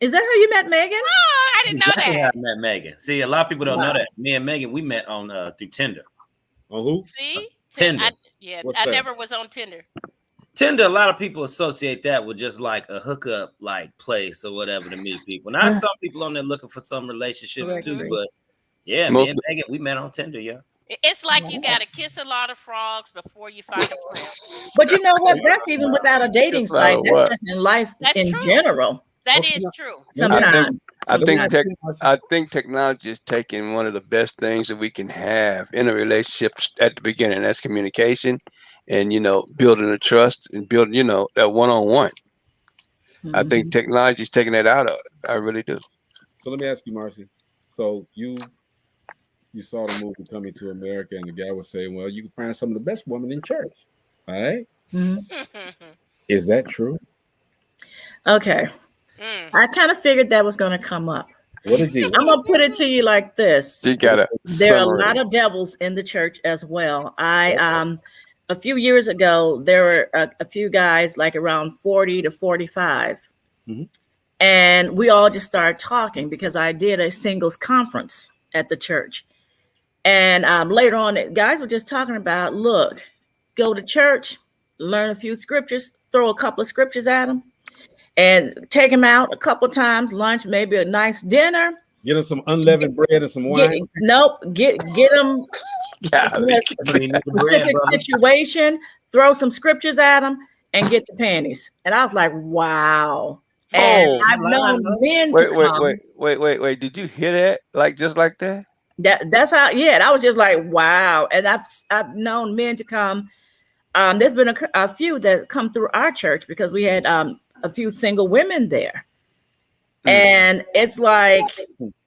is that how you met Megan? Oh, I didn't know that. I met Megan. See, a lot of people don't know that. Me and Megan, we met on through Tinder. On who? See, Tinder. I never was on Tinder. Tinder, a lot of people associate that with just like a hookup like place or whatever to meet people. Now, some people on there looking for some relationships too, but yeah, me and Megan, we met on Tinder, yeah. It's like you got to kiss a lot of frogs before you find a prince. But you know what? That's even without a dating site. That's just in life in general. That is true. Sometimes. I think technology is taking one of the best things that we can have in a relationship at the beginning. That's communication and, building a trust and building, that one-on-one. Mm-hmm. I think technology is taking that out of it. I really do. So let me ask you, Marcy. So you saw the movie Coming to America, and the guy was saying, well, you can find some of the best women in church. All right? Mm-hmm. Is that true? Okay. I kind of figured that was going to come up. What did you? I'm going to put it to you like this. There are a lot of devils in the church as well. A few years ago, there were a few guys like around 40 to 45. Mm-hmm. And we all just started talking because I did a singles conference at the church. And later on, guys were just talking about, look, go to church, learn a few scriptures, throw a couple of scriptures at them, and take them out a couple of times, lunch, maybe a nice dinner. Get them some unleavened bread and some wine. Get them a specific situation, throw some scriptures at them, and get the panties. And I was like, wow. And I've known men to come. Wait. Did you hear that? Like, just like that? That's how, I was just like, wow. And I've known men to come. There's been a few that come through our church because we had a few single women there. And it's like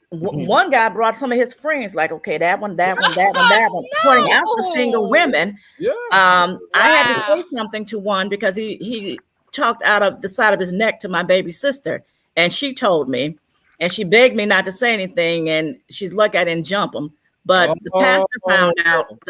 one guy brought some of his friends, like, okay, that one, pointing out the single women. Yeah. I had to say something to one because he talked out of the side of his neck to my baby sister. And she told me, and she begged me not to say anything. And she's lucky I didn't jump him. But the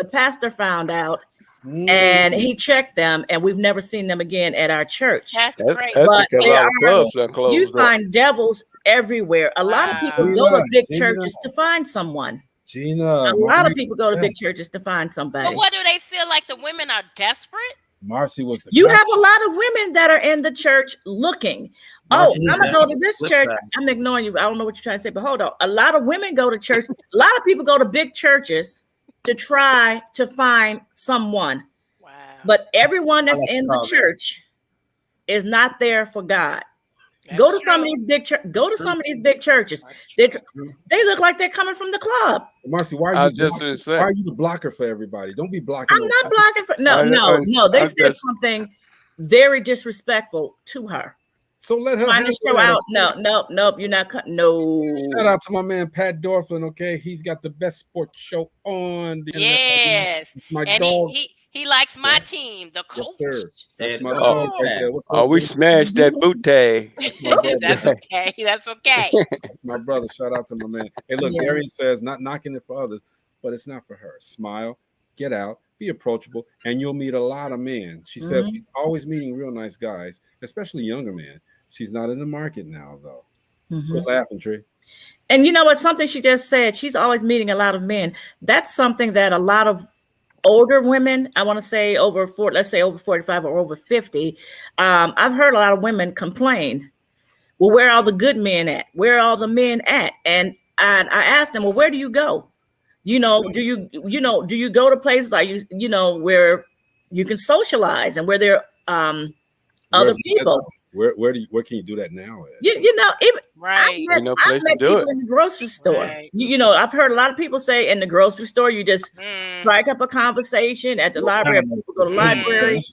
pastor found out. And he checked them, and we've never seen them again at our church. That's great. But you find devils everywhere. A lot of people go to big churches to find someone. A lot of people go to big churches to find somebody. But what do they feel like the women are desperate? Marcy was you have a lot of women that are in the church looking. I'm gonna go to this church. I'm ignoring you. I don't know what you're trying to say, but hold on. A lot of women go to church. A lot of people go to big churches to try to find someone. Wow. But everyone that's in the church is not there for God. Go to some of these big churches. They look like they're coming from the club. Marcy, why are you the blocker for everybody? Don't be blocking. I'm not blocking for no. They said something very disrespectful to her. So let her trying to show out. No, you're not cutting. No. Shout out to my man Pat Dorflin. Okay, he's got the best sports show on. Yes, my and dog. He likes my team, the Colts. Yes, sir. That's my dog. We smashed that booty. That's okay. That's okay. That's my brother. Shout out to my man. Hey, look, Darian says, not knocking it for others, but it's not for her. Smile, get out, be approachable, and you'll meet a lot of men. She says she's always meeting real nice guys, especially younger men. She's not in the market now, though. Quit laughing, Tree. And you know what? Something she just said, she's always meeting a lot of men. That's something that a lot of older women, I want to say over 40, let's say over 45 or over 50, I've heard a lot of women complain, well, where are all the good men at? Where are all the men at? And I asked them, well, where do you go? Do you go to places like where you can socialize and where there are other people? Where can you do that now? Right. I've met people in the grocery store. Right. I've heard a lot of people say in the grocery store, you just strike up a conversation. At the library, people go to the library.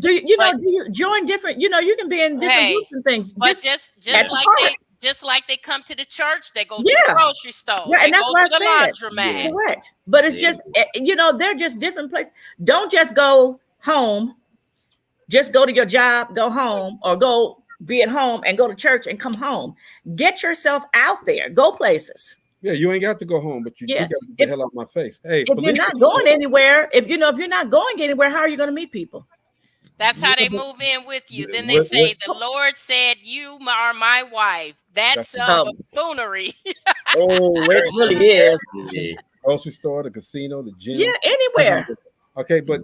Do you join different? You can be in different groups and things. But just like they come to the church, they go to the grocery store. Yeah, and that's what I said. Laundromat. Correct. But it's just they're just different places. Don't just go home. Just go to your job, go home, or go be at home and go to church and come home. Get yourself out there. Go places. Yeah, you ain't got to go home, but you got to get the hell out of my face. Hey, if you're not going anywhere, if you're not going anywhere, how are you going to meet people? That's how they move in with you. Then they say, the Lord said, you are my wife. That's buffoonery. It really is. Grocery store, the casino, the gym. Yeah, anywhere. Okay, but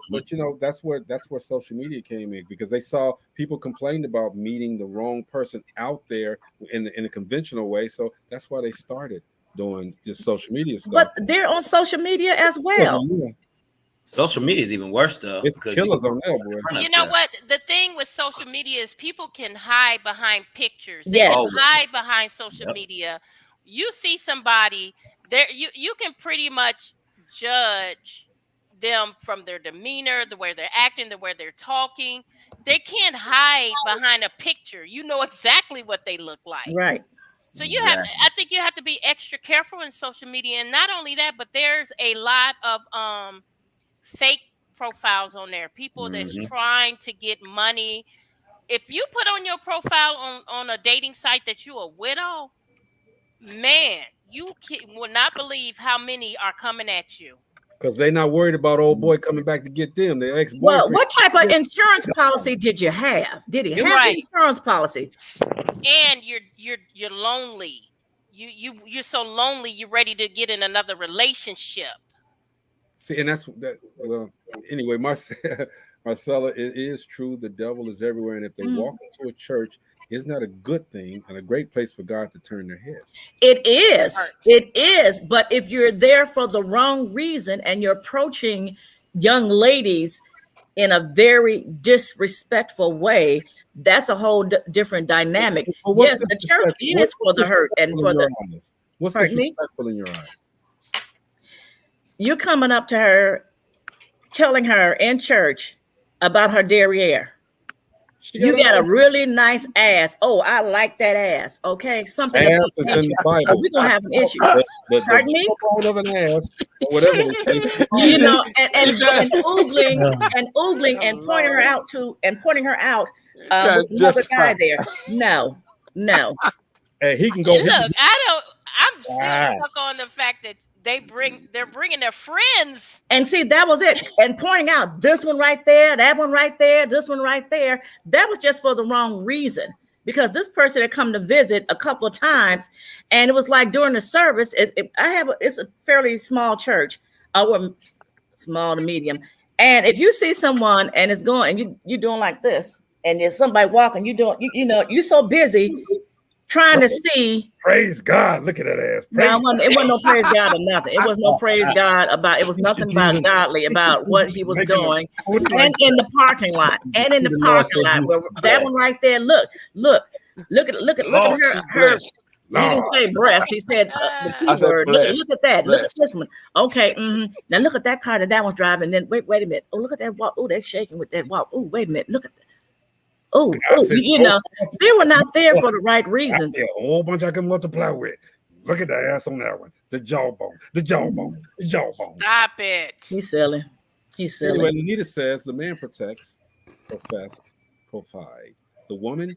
that's where social media came in, because they saw people complained about meeting the wrong person out there in a conventional way. So that's why they started doing this social media stuff. But they're on social media as well. Social media is even worse, though. It's killers on there, boy. You know what? The thing with social media is people can hide behind pictures. They can hide behind social media. You see somebody there, you can pretty much judge them from their demeanor, the way they're acting, the way they're talking. They can't hide behind a picture. You know exactly what they look like. Right. So I think you have to be extra careful in social media. And not only that, but there's a lot of fake profiles on there. People that's trying to get money. If you put on your profile on a dating site that you're a widow, man, you will not believe how many are coming at you. Because they're not worried about old boy coming back to get them. Their ex-boyfriend. Well, what type of insurance policy did you have? Did he have an insurance policy? And you're lonely. You're so lonely. You're ready to get in another relationship. See, and that's that. Well, anyway, Marcella, it is true. The devil is everywhere, and if they walk into a church, isn't that a good thing and a great place for God to turn their heads? It is. It is. But if you're there for the wrong reason and you're approaching young ladies in a very disrespectful way, that's a whole different dynamic. Well, yes, the church is for the hurt and for the. What's disrespectful in your eyes? You coming up to her, telling her in church about her derriere. You got a really nice ass. Oh, I like that ass. Okay, something. Ass is in the Bible. We're gonna have an issue. Pardon me? Of an ass, or whatever it is. and oogling and pointing her out with another guy there. No. Hey, he can go. Look, I'm still stuck on the fact that they're bringing their friends. And see, that was it. And pointing out this one right there, that one right there, this one right there. That was just for the wrong reason. Because this person had come to visit a couple of times, and it was like during the service. It's a fairly small church, small to medium. And if you see someone and it's going, and you're doing like this, and there's somebody walking, you're so busy trying to see. Praise God! Look at that ass. It wasn't no praise God or nothing. It was no praise God about. It was nothing about godly about what he was doing. And in the parking lot, where that one right there. Look at her. He didn't say breast. He said the key word. Look at that. Look at this one. Okay. Now look at that car that one's driving. Then wait a minute. Oh, look at that walk. Oh, they're shaking with that walk. Oh, wait a minute. Look at that. Oh, they were not there for the right reasons. A whole bunch I can multiply with. Look at the ass on that one. The jawbone. Stop it. He's silly. Anyway, Anita says the man protects, professes, provide. The woman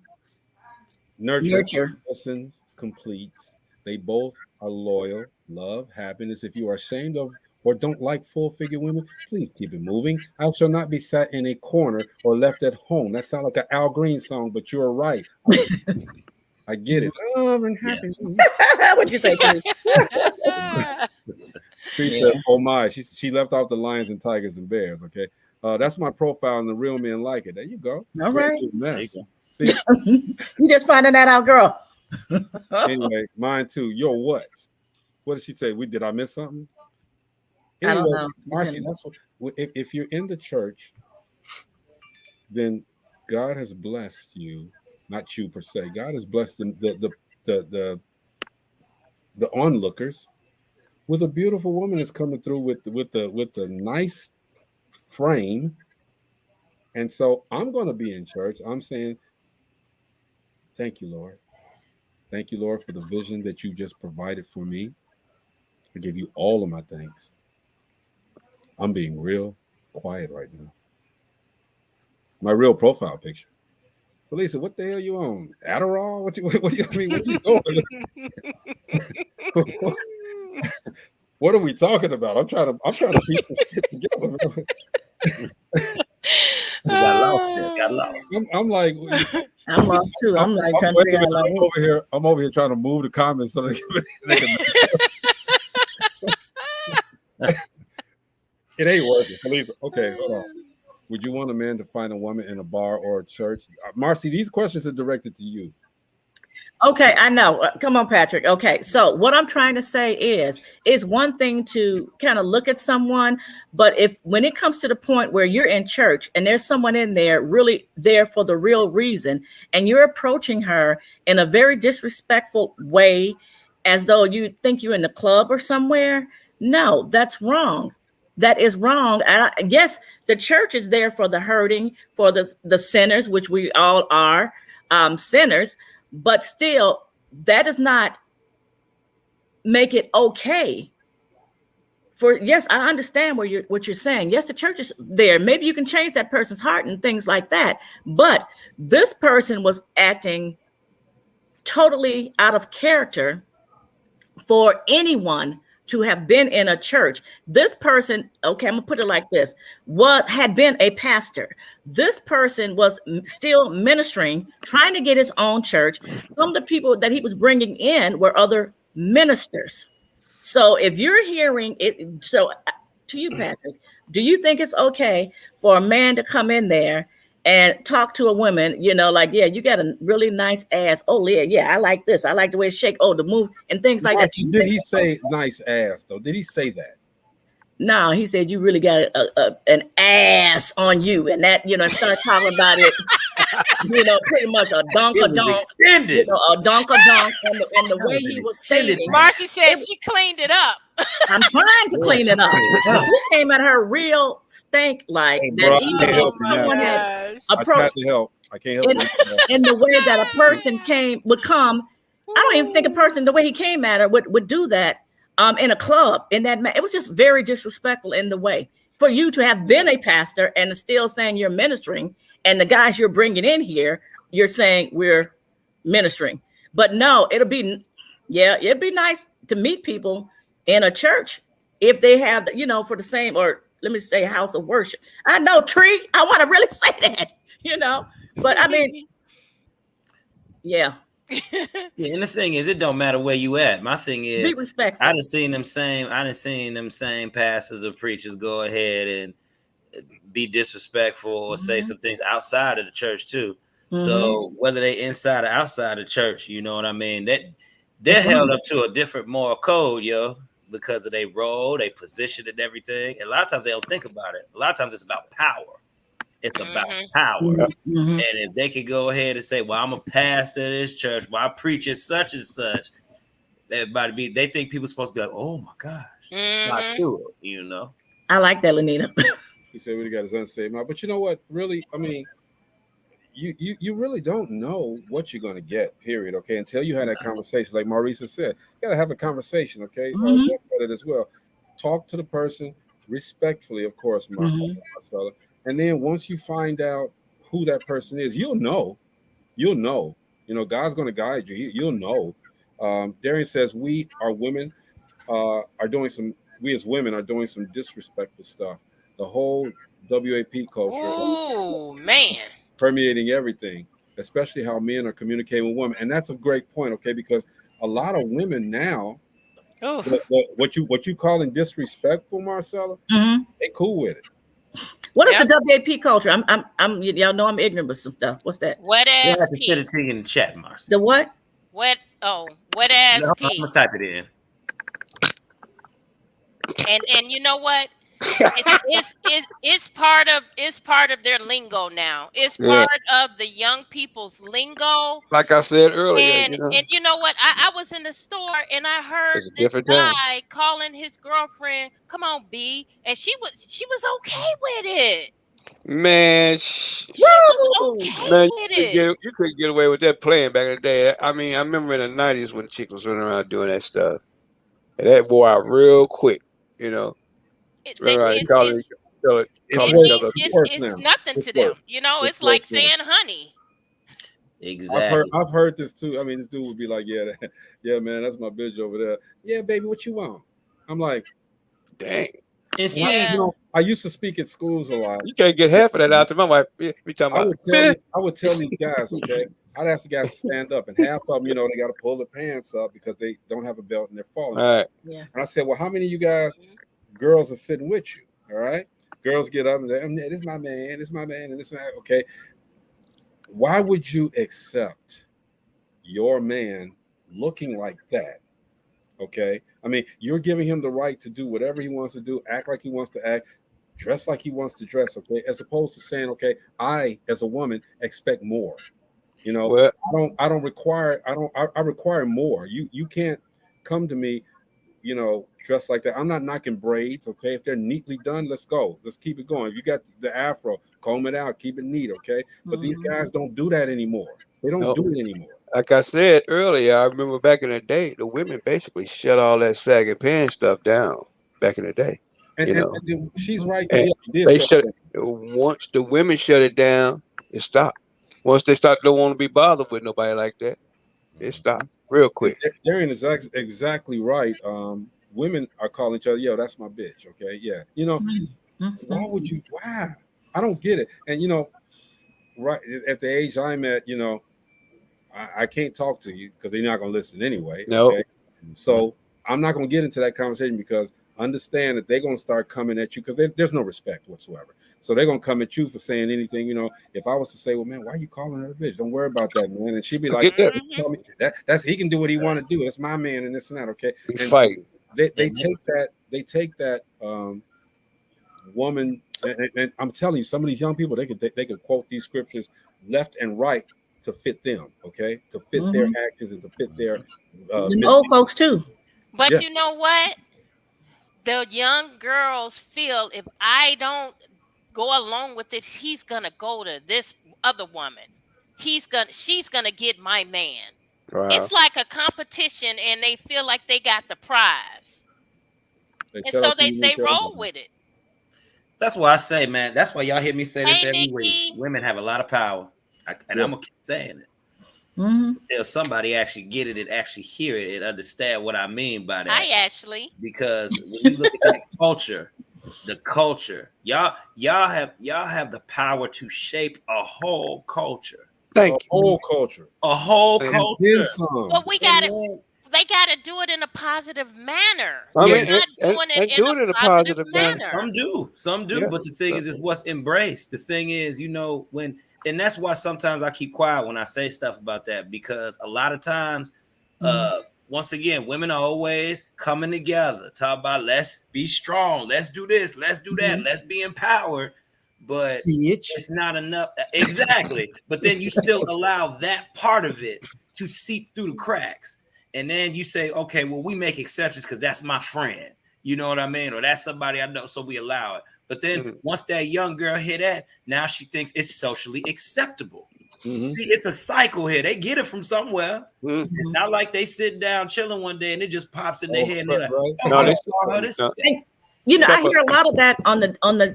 nurture, listens, completes. They both are loyal, love, happiness. If you are ashamed of or don't like full-figure women, please keep it moving. I shall not be sat in a corner or left at home. That sounds like an Al Green song, but you're right. I get it. Love and happiness. What'd you say, Tree says, "Oh my!" She left off the lions and tigers and bears. Okay, that's my profile, and the real men like it. There you go. All right. Mess. See, you just finding that out, girl. Anyway, mine too. Yo, what? What did she say? Did I miss something? Anyway, I don't know. Marcy, that's what. If you're in the church, then God has blessed you, not you per se. God has blessed the onlookers with a beautiful woman that's coming through with the nice frame. And so I'm going to be in church. I'm saying, thank you, Lord. Thank you, Lord, for the vision that you just provided for me. I give you all of my thanks. I'm being real quiet right now. My real profile picture. Felisa, what the hell you on? Adderall? What you doing? What are we talking about? I'm trying to piece this shit together. Got lost. I'm like, I'm lost too. I'm like trying to figure out like, I'm over here trying to move the comments so they can it ain't working. Felisa, okay, hold on. Would you want a man to find a woman in a bar or a church? Marcy, these questions are directed to you. Okay, I know. Come on, Patrick. Okay, so what I'm trying to say is one thing to kind of look at someone, but when it comes to the point where you're in church and there's someone in there really there for the real reason, and you're approaching her in a very disrespectful way, as though you think you're in the club or somewhere, no, that's wrong. That is wrong. And yes, the church is there for the hurting, for the sinners, which we all are sinners. But still, that does not make it okay. Yes, I understand what you're saying. Yes, the church is there. Maybe you can change that person's heart and things like that. But this person was acting totally out of character for anyone to have been in a church. This person, okay, I'm gonna put it like this, had been a pastor. This person was still ministering, trying to get his own church. Some of the people that he was bringing in were other ministers. So if you're hearing it, so to you, Patrick, do you think it's okay for a man to come in there and talk to a woman, like, yeah, you got a really nice ass. Oh, yeah, I like this. I like the way it shake. Oh, the move and things like that. Did he say nice ass, though? Did he say that? No, he said you really got an ass on you, and that, start talking about it, pretty much a donk-a-donk. Extended. A donk-a-donk, and the way he was saying it. Marcy said she cleaned it up. I'm trying to clean it up. He came at her real stank like that. Even if someone had approached, I can't help in the way that a person would come. I don't even think a person, the way he came at her, would do that in a club. It was just very disrespectful in the way for you to have been a pastor and still saying you're ministering, and the guys you're bringing in here, you're saying we're ministering. But no, it'd be nice to meet people in a church if they have, for the same, or let me say house of worship. I know, Tree, I want to really say that, but I mean, yeah. Yeah, and the thing is, it don't matter where you at. My thing is, be respectful. I done seen them same pastors or preachers go ahead and be disrespectful or say some things outside of the church too. So whether they inside or outside the church, you know what I mean? That they're held up to a different moral code, because of their role, their position, and everything. And a lot of times they don't think about it. A lot of times it's about power. It's about power. And if they could go ahead and say, well, I'm a pastor of this church, well, I preach it such and such, they think people are supposed to be like, oh my gosh, it's not true, I like that, Lenita. He said we got his unsaved mouth. But you know what? Really, I mean, you really don't know what you're going to get, period, okay, until you have that conversation. Like Marisa said, you got to have a conversation, okay? Jeff said it as well. Talk to the person respectfully, of course, Marcella. And then once you find out who that person is, you'll know. God's going to guide you. You'll know. Darian says we as women are doing some disrespectful stuff. The whole WAP culture is permeating everything, especially how men are communicating with women. And that's a great point, okay? Because a lot of women now What you calling disrespectful, Marcella? They cool with it. What is the WAP culture? I'm y'all know I'm ignorant with some stuff. What's that? Wet You ass have to send P. it to you in the chat, Marcy. The what? Wet ass No, I'm P. gonna type it in. And you know what? It's part of their lingo now. It's part of the young people's lingo. Like I said earlier, And you know what? I was in the store and I heard It's a this different time. guy calling his girlfriend, "Come on, B," and she was okay with it. Man, She was okay man, with it. you couldn't get away with that playing back in the day. I mean, I remember in the 90s when chicks was running around doing that stuff. And that wore out real quick, you know. It's nothing to them. You know, it's like saying honey. Exactly. I've heard this too. I mean, this dude would be like, yeah, man, that's my bitch over there. Yeah, baby, what you want? I'm like, dang. And see, I used to speak at schools a lot. You can't get half of that out to my wife. We talking about. I would tell these guys, okay, I'd ask the guys to stand up, and half of them, they got to pull their pants up because they don't have a belt and they're falling. All right. Yeah. And I said, well, how many of you guys, girls, are sitting with you? All right. Girls get up and say, this is my man, and this and that. Okay. Why would you accept your man looking like that? Okay. I mean, you're giving him the right to do whatever he wants to do, act like he wants to act, dress like he wants to dress. Okay. As opposed to saying, okay, I, as a woman, expect more. I require more. You can't come to me, dressed like that. I'm not knocking braids. Okay. If they're neatly done, let's go. Let's keep it going. If you got the afro, comb it out, keep it neat. Okay. But these guys don't do that anymore. They don't do it anymore. Like I said earlier, I remember back in the day, the women basically shut all that sagging pants stuff down back in the day. And she's right. They shut it. Once the women shut it down, it stopped. Once they don't want to be bothered with nobody like that, it stopped real quick. Darian is exactly right. Women are calling each other, yo, that's my bitch. Okay. Yeah. Why would you? Why? I don't get it. And, right at the age I'm at, I can't talk to you because they're not going to listen anyway. No. Okay? So I'm not going to get into that conversation because understand that they're going to start coming at you because there's no respect whatsoever. So they're going to come at you for saying anything. If I was to say, well, man, why are you calling her a bitch? Don't worry about that, man. And she'd be like, tell me that's he can do what he want to do. That's my man and this and that. Okay. And fight. They take that woman. And I'm telling you, some of these young people, they could quote these scriptures left and right to fit them, okay, to fit their actions and to fit their old folks too. But you know what? The young girls feel if I don't go along with this, he's gonna go to this other woman. She's gonna get my man. Wow. It's like a competition, and they feel like they got the prize, and so they roll with it. That's why I say, man. That's why y'all hear me say this every week. Women have a lot of power, and I'm gonna keep saying it until somebody actually get it and actually hear it and understand what I mean by that. Because when you look at that culture, the culture, y'all have the power to shape a whole culture. Thank you. Whole culture. A whole culture. But they got to do it in a positive manner. They're not doing it in a positive manner. Some do. Yeah. But the thing is what's embraced. The thing is, and that's why sometimes I keep quiet when I say stuff about that, because a lot of times, once again, women are always coming together, talk about let's be strong, let's do this, let's do that, let's be empowered. But it's not enough. Exactly. But then you still allow that part of it to seep through the cracks. And then you say, okay, well, we make exceptions because that's my friend. You know what I mean? Or that's somebody I know, so we allow it. But then once that young girl hear that, now she thinks it's socially acceptable. See, it's a cycle here. They get it from somewhere. It's not like they sit down chilling one day and it just pops in their head. And they're like, I hear a lot of that on the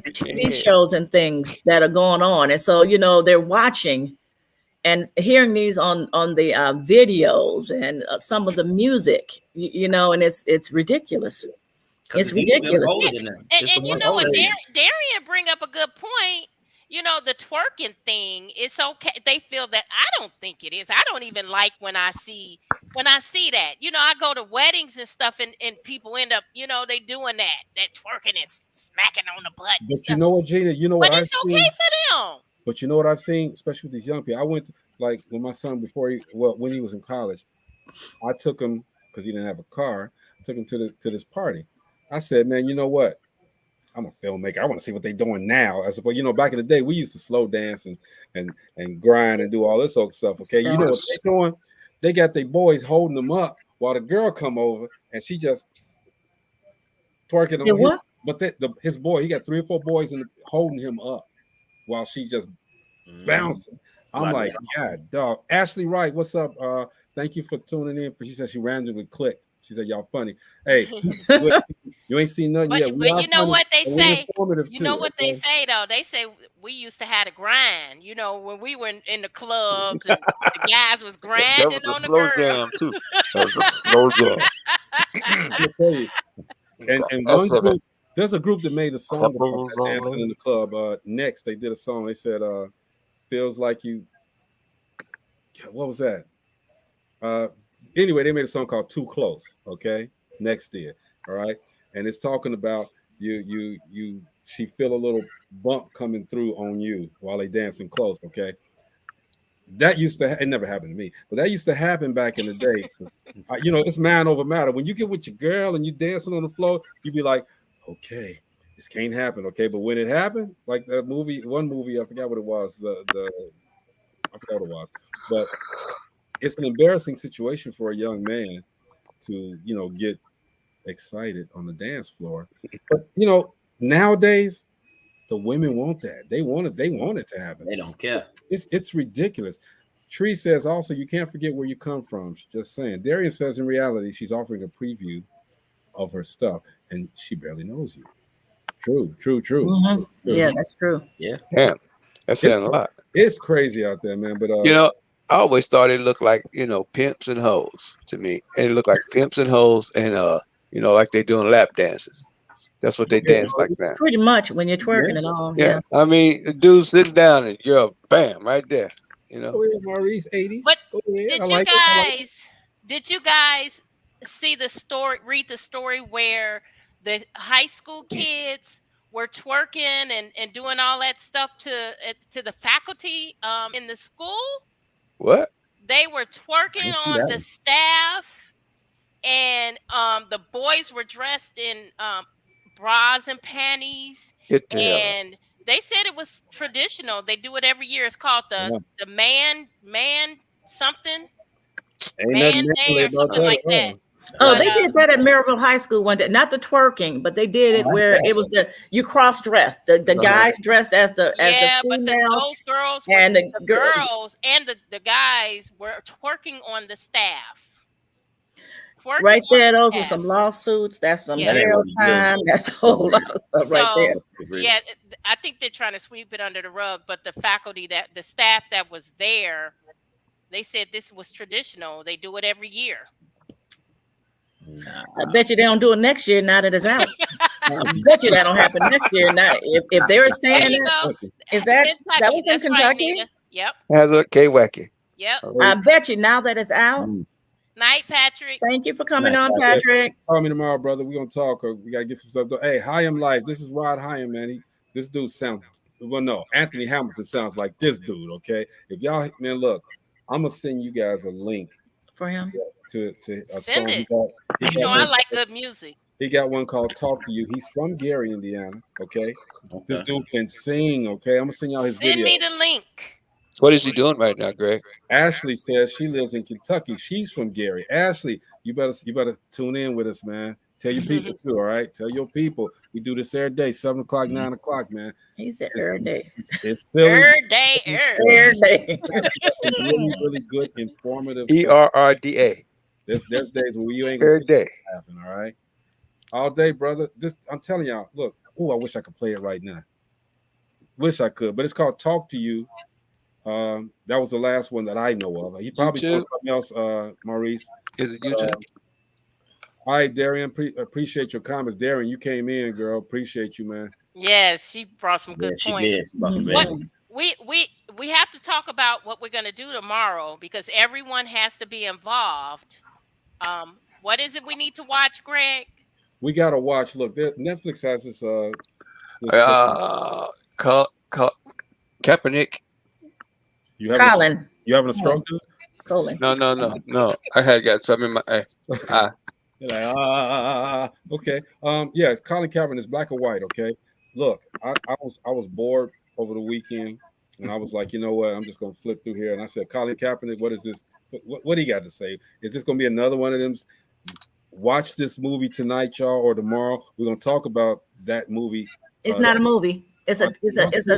TV shows and things that are going on. And so, they're watching and hearing these on the videos and some of the music, and it's ridiculous. It's ridiculous. And you know what, Darian bring up a good point. you know, the twerking thing, it's okay. They feel that. I don't think it is. I don't even like when I see that. You know, I go to weddings and stuff, and people end up, you know, they doing that twerking and smacking on the butt and But you stuff. know what, Gina? You know But what I've it's okay seen? for them. But you know what I've seen, especially with these young people. I went to, like when my son when he was in college, I took him because he didn't have a car. I took him to this party. I said, man, you know what? I'm a filmmaker. I want to see what they're doing now. As well, you know, back in the day, we used to slow dance and grind and do all this old stuff. Okay, you know what they're doing? They got their boys holding them up while the girl come over and she just twerking on him. But his boy, he got 3 or 4 boys holding him up while she just bouncing. I'm like, God, dog. Ashley Wright, what's up? Thank you for tuning in. She said she randomly clicked. She said, y'all funny. Hey, you ain't seen nothing yet. But you know what they say? You know what they say, though? They say we used to have to grind. You know, when we were in the clubs and the guys was grinding that was on a the slow girl. jam, too. That was a slow jam. I'm going to tell you. And one group, there's a group that made a song about dancing in the club. Next, they did a song. They said, feels like you. What was that? Anyway, they made a song called "Too Close." Okay, Next did. All right, and it's talking about you. She feel a little bump coming through on you while they dancing close. Okay, that used to. It never happened to me, but that used to happen back in the day. You know, it's man over matter. When you get with your girl and you dancing on the floor, you be like, okay, this can't happen. Okay, but when it happened, like that movie, one movie, I forgot what it was. I forgot what it was, but it's an embarrassing situation for a young man to, you know, get excited on the dance floor. But you know, nowadays the women want that. They want it to happen. They don't care. It's ridiculous. Tree says also you can't forget where you come from. Just saying. Darian says in reality she's offering a preview of her stuff and she barely knows you. True. Mm-hmm. Yeah, that's true. Yeah. Damn. That's saying a lot. It's crazy out there, man. But you know, I always thought it looked like, you know, pimps and hoes to me. And it looked like pimps and hoes and you know, like they doing lap dances. That's what they dance like now. Pretty much when you're twerking and all. Yeah. I mean, the dude sitting down and you're bam right there. You know. Go ahead, Maurice, 80s. But go ahead. Did you guys see the story? Read the story where the high school kids were twerking and doing all that stuff to the faculty in the school? What? They were twerking on the staff, and the boys were dressed in bras and panties, and they said it was traditional. They do it every year. It's called the man something. Man Day or something like that. Oh, they did that at Maryville High School one day. Not the twerking, but they did it where it was you cross dressed. The guys dressed as the females, but those girls and the girls and the guys were twerking on the staff. Right there, those were some lawsuits. That's some jail time. That's a whole lot of stuff right there. Yeah, I think they're trying to sweep it under the rug. But the faculty the staff that was there, they said this was traditional. They do it every year. I bet you they don't do it next year now that it's out. I bet you that don't happen next year. Now, if they were saying that was in Kentucky? Right, yep. Has a K-Wacky. Yep. I bet you now that it's out. Night, Patrick. Thank you for coming on, Patrick. Call me tomorrow, brother. We're gonna talk. We gotta get some stuff done. Hey, Hyam Life. This is Rod Hyam, man. This dude sounds Anthony Hamilton sounds like this dude. Okay. If y'all, man, look, I'm gonna send you guys a link for him to a send song. It. I like good music. He got one called "Talk to You." He's from Gary, Indiana. Okay. This dude can sing. Okay, I'm gonna send y'all his video. Send me the link. What is he doing right now, Greg? Ashley says she lives in Kentucky. She's from Gary. Ashley, you better tune in with us, man. Tell your people too, all right? Tell your people. We do this every day, 7 o'clock, 9 o'clock, man. He said every day. It's Philly. Every day. Really, really good, informative. ERRDA. There's days where you ain't every day laughing, all right? All day, brother. I'm telling y'all, look, I wish I could play it right now. Wish I could, but it's called Talk to You. That was the last one that I know of. He probably put something else, Maurice. Is it YouTube? All right, Darian, appreciate your comments. Darian, you came in, girl. Appreciate you, man. Yes, she brought some Yeah, good she points. did. She brought some What great. we have to talk about what we're going to do tomorrow because everyone has to be involved. What is it we need to watch, Greg? We gotta watch. Look, Netflix has this Kaepernick. you having Colin. you having a stroke, dude? Colin. No. I had got something in my eye. You're like, okay. Yeah, it's Colin Kaepernick. It's black or white. Okay. Look, I was bored over the weekend, and I was like, you know what? I'm just gonna flip through here, and I said, Colin Kaepernick, what is this? What do you got to say? Is this gonna be another one of them? Watch this movie tonight, y'all, or tomorrow. We're gonna talk about that movie. It's not a movie. It's a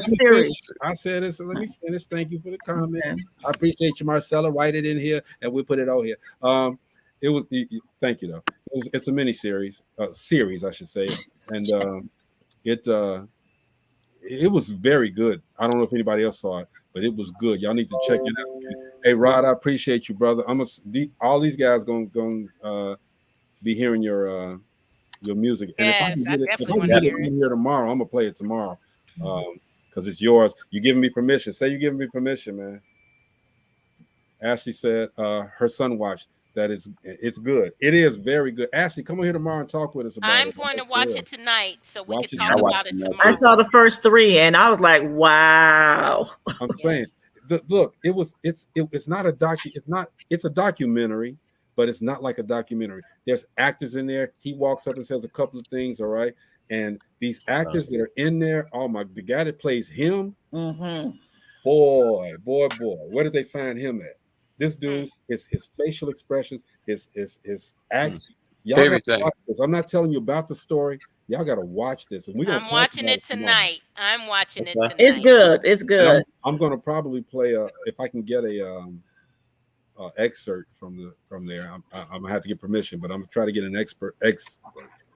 series. I said this. Let me finish. Thank you for the comment. Okay. I appreciate you, Marcella. Write it in here, and we'll put it out here. It was. Thank you, though. It's a mini series, I should say, and it was very good. I don't know if anybody else saw it, but it was good. Y'all need to check it out. Okay? Hey, Rod, I appreciate you, brother. All these guys gonna be hearing your music, and yes, if I get it in here tomorrow, I'm gonna play it tomorrow because it's yours. You giving me permission? Say you giving me permission, man. Ashley said her son watched. It's good. It is very good. Ashley, come on here tomorrow and talk with us about it. I'm going to watch it tonight so we can talk about it tomorrow. I saw the first 3 and I was like, wow. I'm saying, look, it's not a docu. It's a documentary, but it's not like a documentary. There's actors in there. He walks up and says a couple of things. All right, and these actors that are in there. Oh my, the guy that plays him. Mm-hmm. Boy, where did they find him at? This dude, his facial expressions, his act. Y'all gotta watch this. I'm not telling you about the story. Y'all gotta watch this. And I'm watching it tonight. I'm watching it tonight. It's good. It's good. I'm gonna probably play if I can get a excerpt from there. I'm gonna have to get permission, but I'm gonna try to get an excerpt.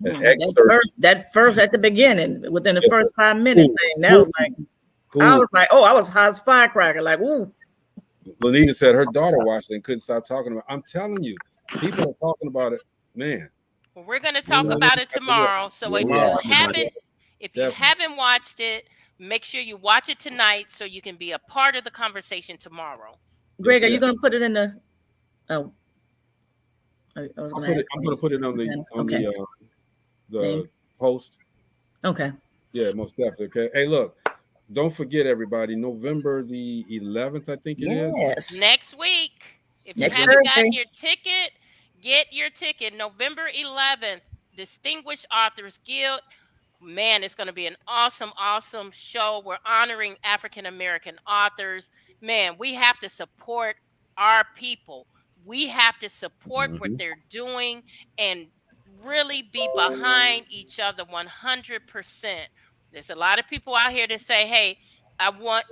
That first at the beginning, within the first 5 minutes thing. That was like, I was like, oh, I was hot as firecracker. Like, ooh. Lanita said her daughter watched it and couldn't stop talking about it. I'm telling you, people are talking about it, man. Well, we're going to talk about it tomorrow. So if you haven't watched it, make sure you watch it tonight so you can be a part of the conversation tomorrow. Greg, are you going to put it in the? Oh, I was I'm going to put it on the post. Okay. Yeah, most definitely. Okay. Hey, look. Don't forget, everybody, November the 11th, I think it is. Yes. Next week. If you haven't gotten your ticket, get your ticket. November 11th, Distinguished Authors Guild. Man, it's going to be an awesome, awesome show. We're honoring African-American authors. Man, we have to support our people. We have to support what they're doing and really be behind each other 100%. There's a lot of people out here that say, hey, I want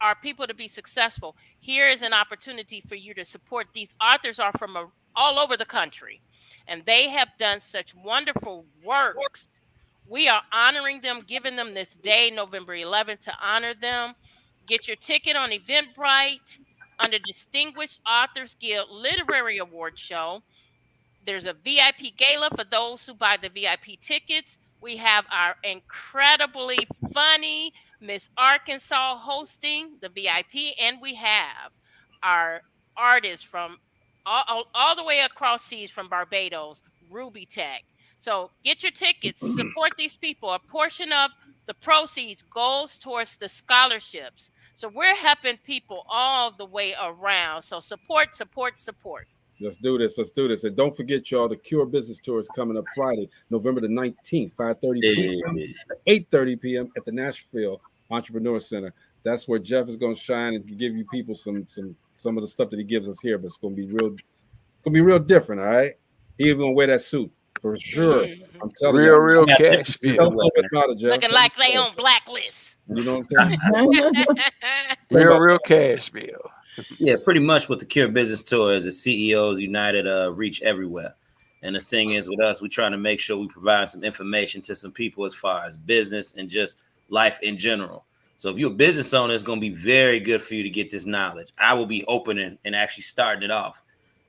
our people to be successful. Here is an opportunity for you to support. These authors are from all over the country, and they have done such wonderful works. We are honoring them, giving them this day, November 11th, to honor them. Get your ticket on Eventbrite under Distinguished Authors Guild Literary Award Show. There's a VIP gala for those who buy the VIP tickets. We have our incredibly funny Miss Arkansas hosting the VIP, and we have our artists from all the way across seas from Barbados, Ruby Tech. So get your tickets, support these people. A portion of the proceeds goes towards the scholarships. So we're helping people all the way around. So support. Let's do this. And don't forget, y'all, the Cure Business Tour is coming up Friday, November the 19th, 5:30 p.m. to 8:30 p.m. at the Nashville Entrepreneur Center. That's where Jeff is going to shine and give you people some of the stuff that he gives us here, but it's going to be real different, all right? He even going to wear that suit for sure. I'm telling you. Real cash. Looking like they on blacklist. You know what I'm saying? real Cashville. Yeah, pretty much what the Cure Business Tour is. The CEOs United reach everywhere. And the thing is with us, we're trying to make sure we provide some information to some people as far as business and just life in general. So if you're a business owner, it's going to be very good for you to get this knowledge. I will be opening and actually starting it off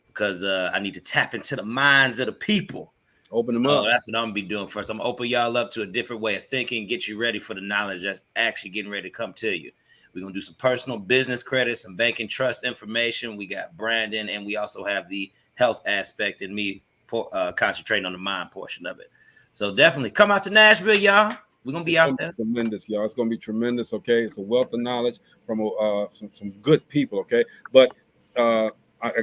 because I need to tap into the minds of the people. Open them So up. that's what I'm gonna be doing first. I'm gonna open y'all up to a different way of thinking, get you ready for the knowledge that's actually getting ready to come to you. We're gonna do some personal business credit, some banking trust information. We got Brandon, and we also have the health aspect and me concentrating on the mind portion of it. So definitely come out to Nashville, y'all. We're gonna be out there. Tremendous, y'all. It's gonna be tremendous. Okay, it's a wealth of knowledge from some good people. Okay, but I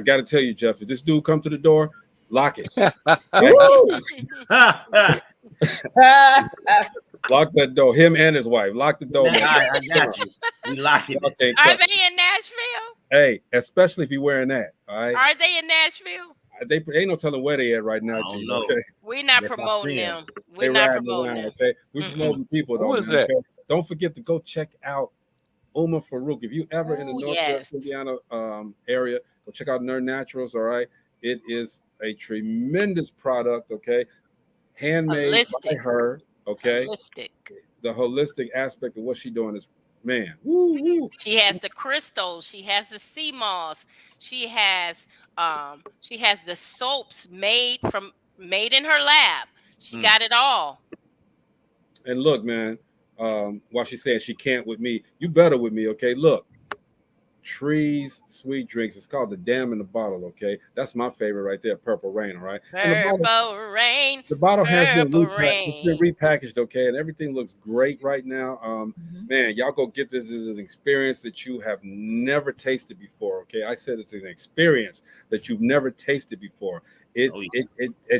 got to tell you, Jeff, if this dude come to the door, lock it. Lock that door. Him and his wife. Lock the door. Man. I got you. We locked it. Are they in Nashville? Hey, especially if you're wearing that. All right. Are they in Nashville? They ain't no telling where they at right now, G. Okay? We're not promoting them. We're not promoting them. Okay, we're promoting people. Who is that? Okay? Don't forget to go check out Uma Farouk. If you ever in the Northwest Indiana area, go check out Nerd Naturals. All right, it is a tremendous product. Okay, handmade by her. Okay, the holistic aspect of what she's doing is, man. Woo, woo. She has the crystals. She has the sea moss. She has the soaps made in her lab. She got it all. And look, man, while she's saying she can't with me, you better with me, okay? Look, Trees Sweet Drinks. It's called the Dam in the Bottle, okay? That's my favorite right there, Purple Rain, all right? Purple Rain. The bottle has been repackaged, okay? And everything looks great right now. Man, y'all go get this. This is an experience that you have never tasted before, okay? I said it's an experience that you've never tasted before. And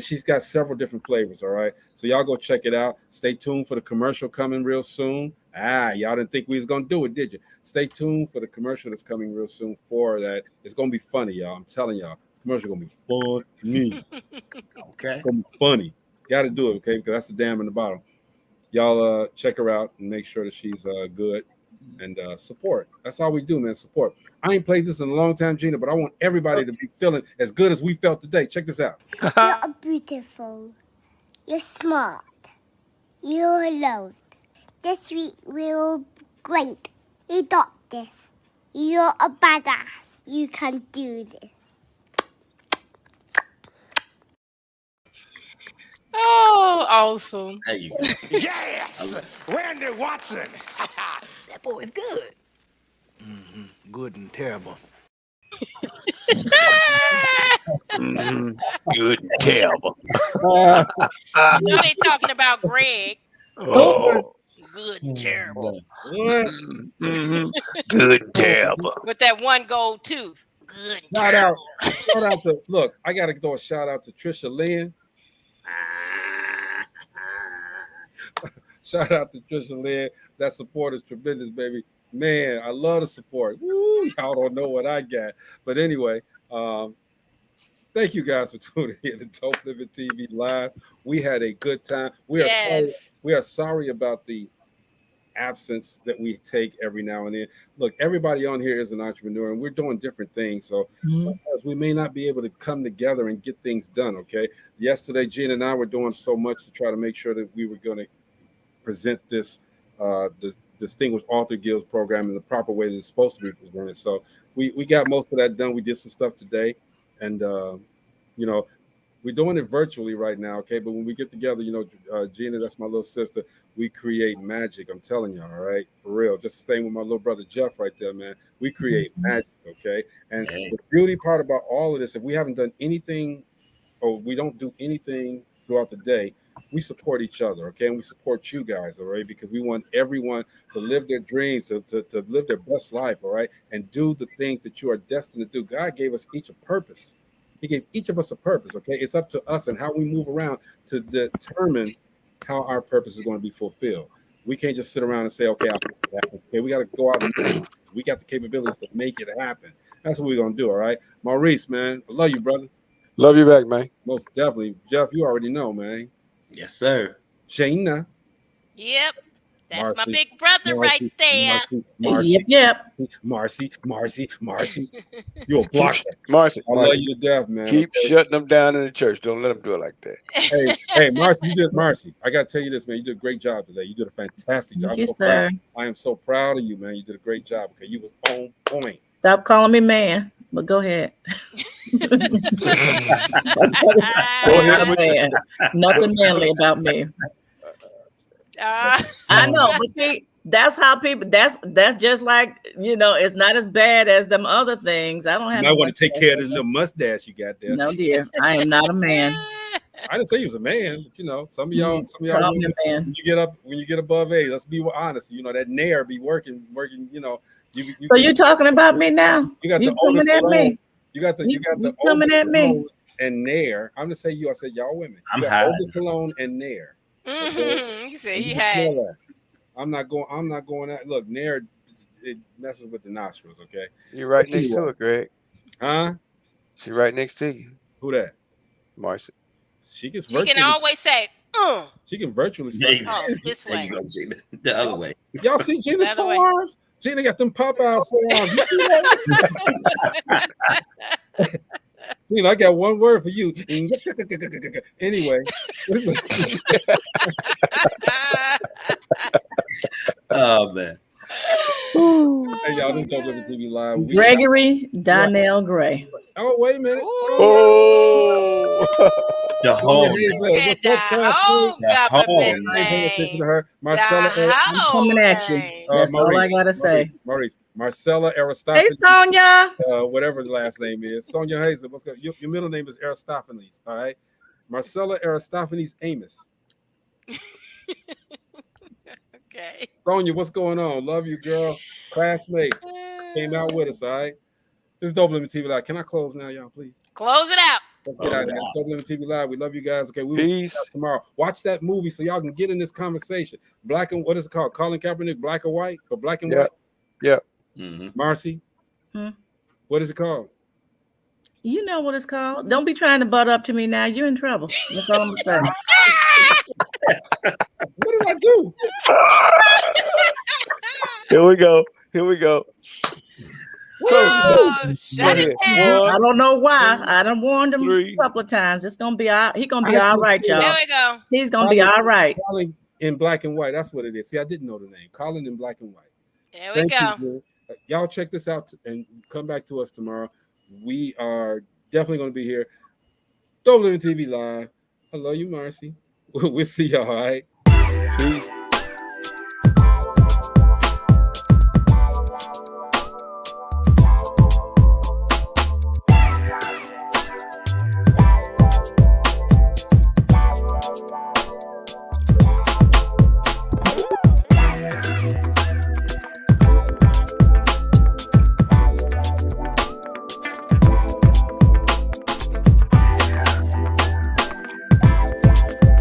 she's got several different flavors, all right? So y'all go check it out. Stay tuned for the commercial coming real soon. Y'all didn't think we was going to do it, did you? Stay tuned for the commercial that's coming real soon for that. It's going to be funny, y'all. I'm telling y'all. This commercial going to be funny. Okay. It's going to be funny. Got to do it, okay? Because that's the Dam in the Bottle. Y'all check her out and make sure that she's good and support. That's all we do, man. Support. I ain't played this in a long time, Gina, but I want everybody to be feeling as good as we felt today. Check this out. You're beautiful. You're smart. You're loved. This week will be great. You got this. You're a badass. You can do this. Oh, awesome. There you go. Yes! Randy Watson. That boy is good. Good and terrible. Good and terrible. I know they talking about Greg. Oh. Good and terrible. Good and terrible. With that one gold tooth. Good. Shout out to, look, I got to throw a shout out to Trisha Lynn. Shout out to Trisha Lynn. That support is tremendous, baby. Man, I love the support. Woo, y'all don't know what I got. But anyway, thank you guys for tuning in to Dope Living TV Live. We had a good time. We are sorry about the absence that we take every now and then. Look, everybody on here is an entrepreneur and we're doing different things. So sometimes we may not be able to come together and get things done. Okay. Yesterday, Gina and I were doing so much to try to make sure that we were going to present this Distinguished Author Guilds program in the proper way that it's supposed to be presented. So we got most of that done. We did some stuff today, and we're doing it virtually right now, okay? But when we get together, Gina, that's my little sister, we create magic. I'm telling you, all right? For real. Just the same with my little brother Jeff right there, man. We create magic, okay? And the beauty part about all of this, if we haven't done anything or we don't do anything throughout the day, we support each other, okay? And we support you guys, all right? Because we want everyone to live their dreams, to live their best life, all right? And do the things that you are destined to do. God gave us each a purpose. He gave each of us a purpose, okay? It's up to us and how we move around to determine how our purpose is going to be fulfilled. We can't just sit around and say, okay, we got to go out and do it. We got the capabilities to make it happen. That's what we're going to do, all right? Maurice, man, I love you, brother. Love you back, man. Most definitely. Jeff, you already know, man. Yes, sir. Shayna. Yep. That's Marcy, my big brother right there. Marcy, Yep. Marcy. You're a blocker. Marcy, I love you to death, man. Keep shutting them down in the church. Don't let them do it like that. Hey, Marcy, I got to tell you this, man. You did a great job today. You did a fantastic job. Thank you, sir. I am so proud of you, man. You did a great job. Okay, you was on point. Stop calling me man, but go ahead. Nothing manly about me. I know, but see, that's how people. That's just like, it's not as bad as them other things. I don't have. I want to take care of this little mustache you got there. No, dear, I am not a man. I didn't say he was a man, but some of y'all man. When you get above age, let's be honest. That nair be working. So you're talking about me now? You got the coming at me. You got the coming at me and nair. I'm gonna say you. I said y'all women. I'm high. Eau de cologne and nair. Okay? You said he had. I'm not going at. Look, nair, it messes with the nostrils. Okay. You're right next to it, Greg. Huh? She's right next to you. Who that? Marcy. She can always say, She can virtually say, this way. The other way. Y'all see Gina's forearms? Gina got them pop-out forearms. You see that? Gina, I got one word for you. Anyway. Oh, man. Hey, y'all, this is DopelivenTV Live. Gregory Donnell Gray. Oh, wait a minute. The home. Marcella. I'm coming at you. That's all I gotta say. Maurice. Marcella Aristophanes. Hey, Sonia. Whatever the last name is. Sonia Hazlett. What's good? Your middle name is Aristophanes. All right. Marcella Aristophanes Amos. Okay. Sonia, what's going on? Love you, girl. Classmate. Came out with us, all right? This is DopelivenTV Live. Can I close now, y'all, please? Close it out. Let's get out of here. It's DopelivenTV Live. We love you guys. Okay, we will see you tomorrow. Watch that movie so y'all can get in this conversation. What is it called? Colin Kaepernick, Black or White? Or Black and White? Yep. Mm-hmm. Marcy? What is it called? You know what it's called. Don't be trying to butt up to me now. You're in trouble. That's all I'm saying. What did I do? Here we go. Shut it down. I don't know why. I done warned him a couple of times. It's gonna be he gonna be all right, y'all. There we go. He's gonna be all right. Colin in Black and White. That's what it is. See, I didn't know the name. Colin in Black and White. There we go. You, y'all check this out and come back to us tomorrow. We are definitely going to be here. DopelivenTV Live. I love you, Marcy. We'll see y'all, all right? Peace.